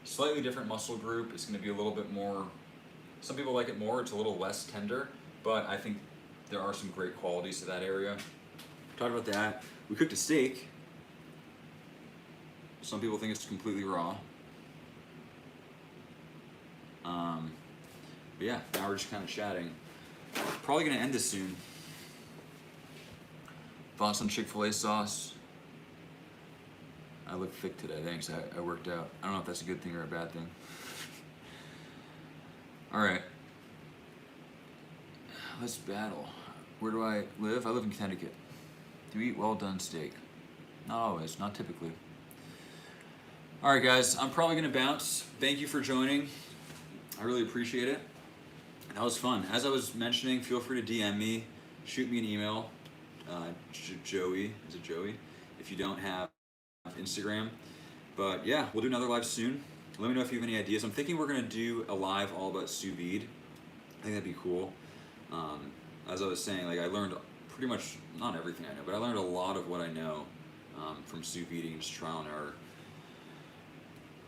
slightly different muscle group. It's going to be a little bit more. Some people like it more. It's a little less tender, but I think there are some great qualities to that area. Talked about that. We cooked a steak. Some people think it's completely raw. But yeah, now we're just kind of chatting. Probably gonna end this soon. Thoughts on Chick-fil-A sauce? I look thick today, thanks. I worked out. I don't know if that's a good thing or a bad thing. Alright. Let's battle. Where do I live? I live in Connecticut. Do you eat well done steak? Not always, not typically. Alright guys, I'm probably gonna bounce. Thank you for joining. I really appreciate it. That was fun. As I was mentioning, feel free to DM me, shoot me an email. Joey, is it Joey? If you don't have Instagram. But yeah, we'll do another live soon. Let me know if you have any ideas. I'm thinking we're gonna do a live all about sous vide. I think that'd be cool. As I was saying, like I learned pretty much, not everything I know, but I learned a lot of what I know from sous vide, just trial and error.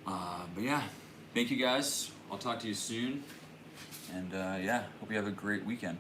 But yeah, thank you guys. I'll talk to you soon. And yeah, hope you have a great weekend.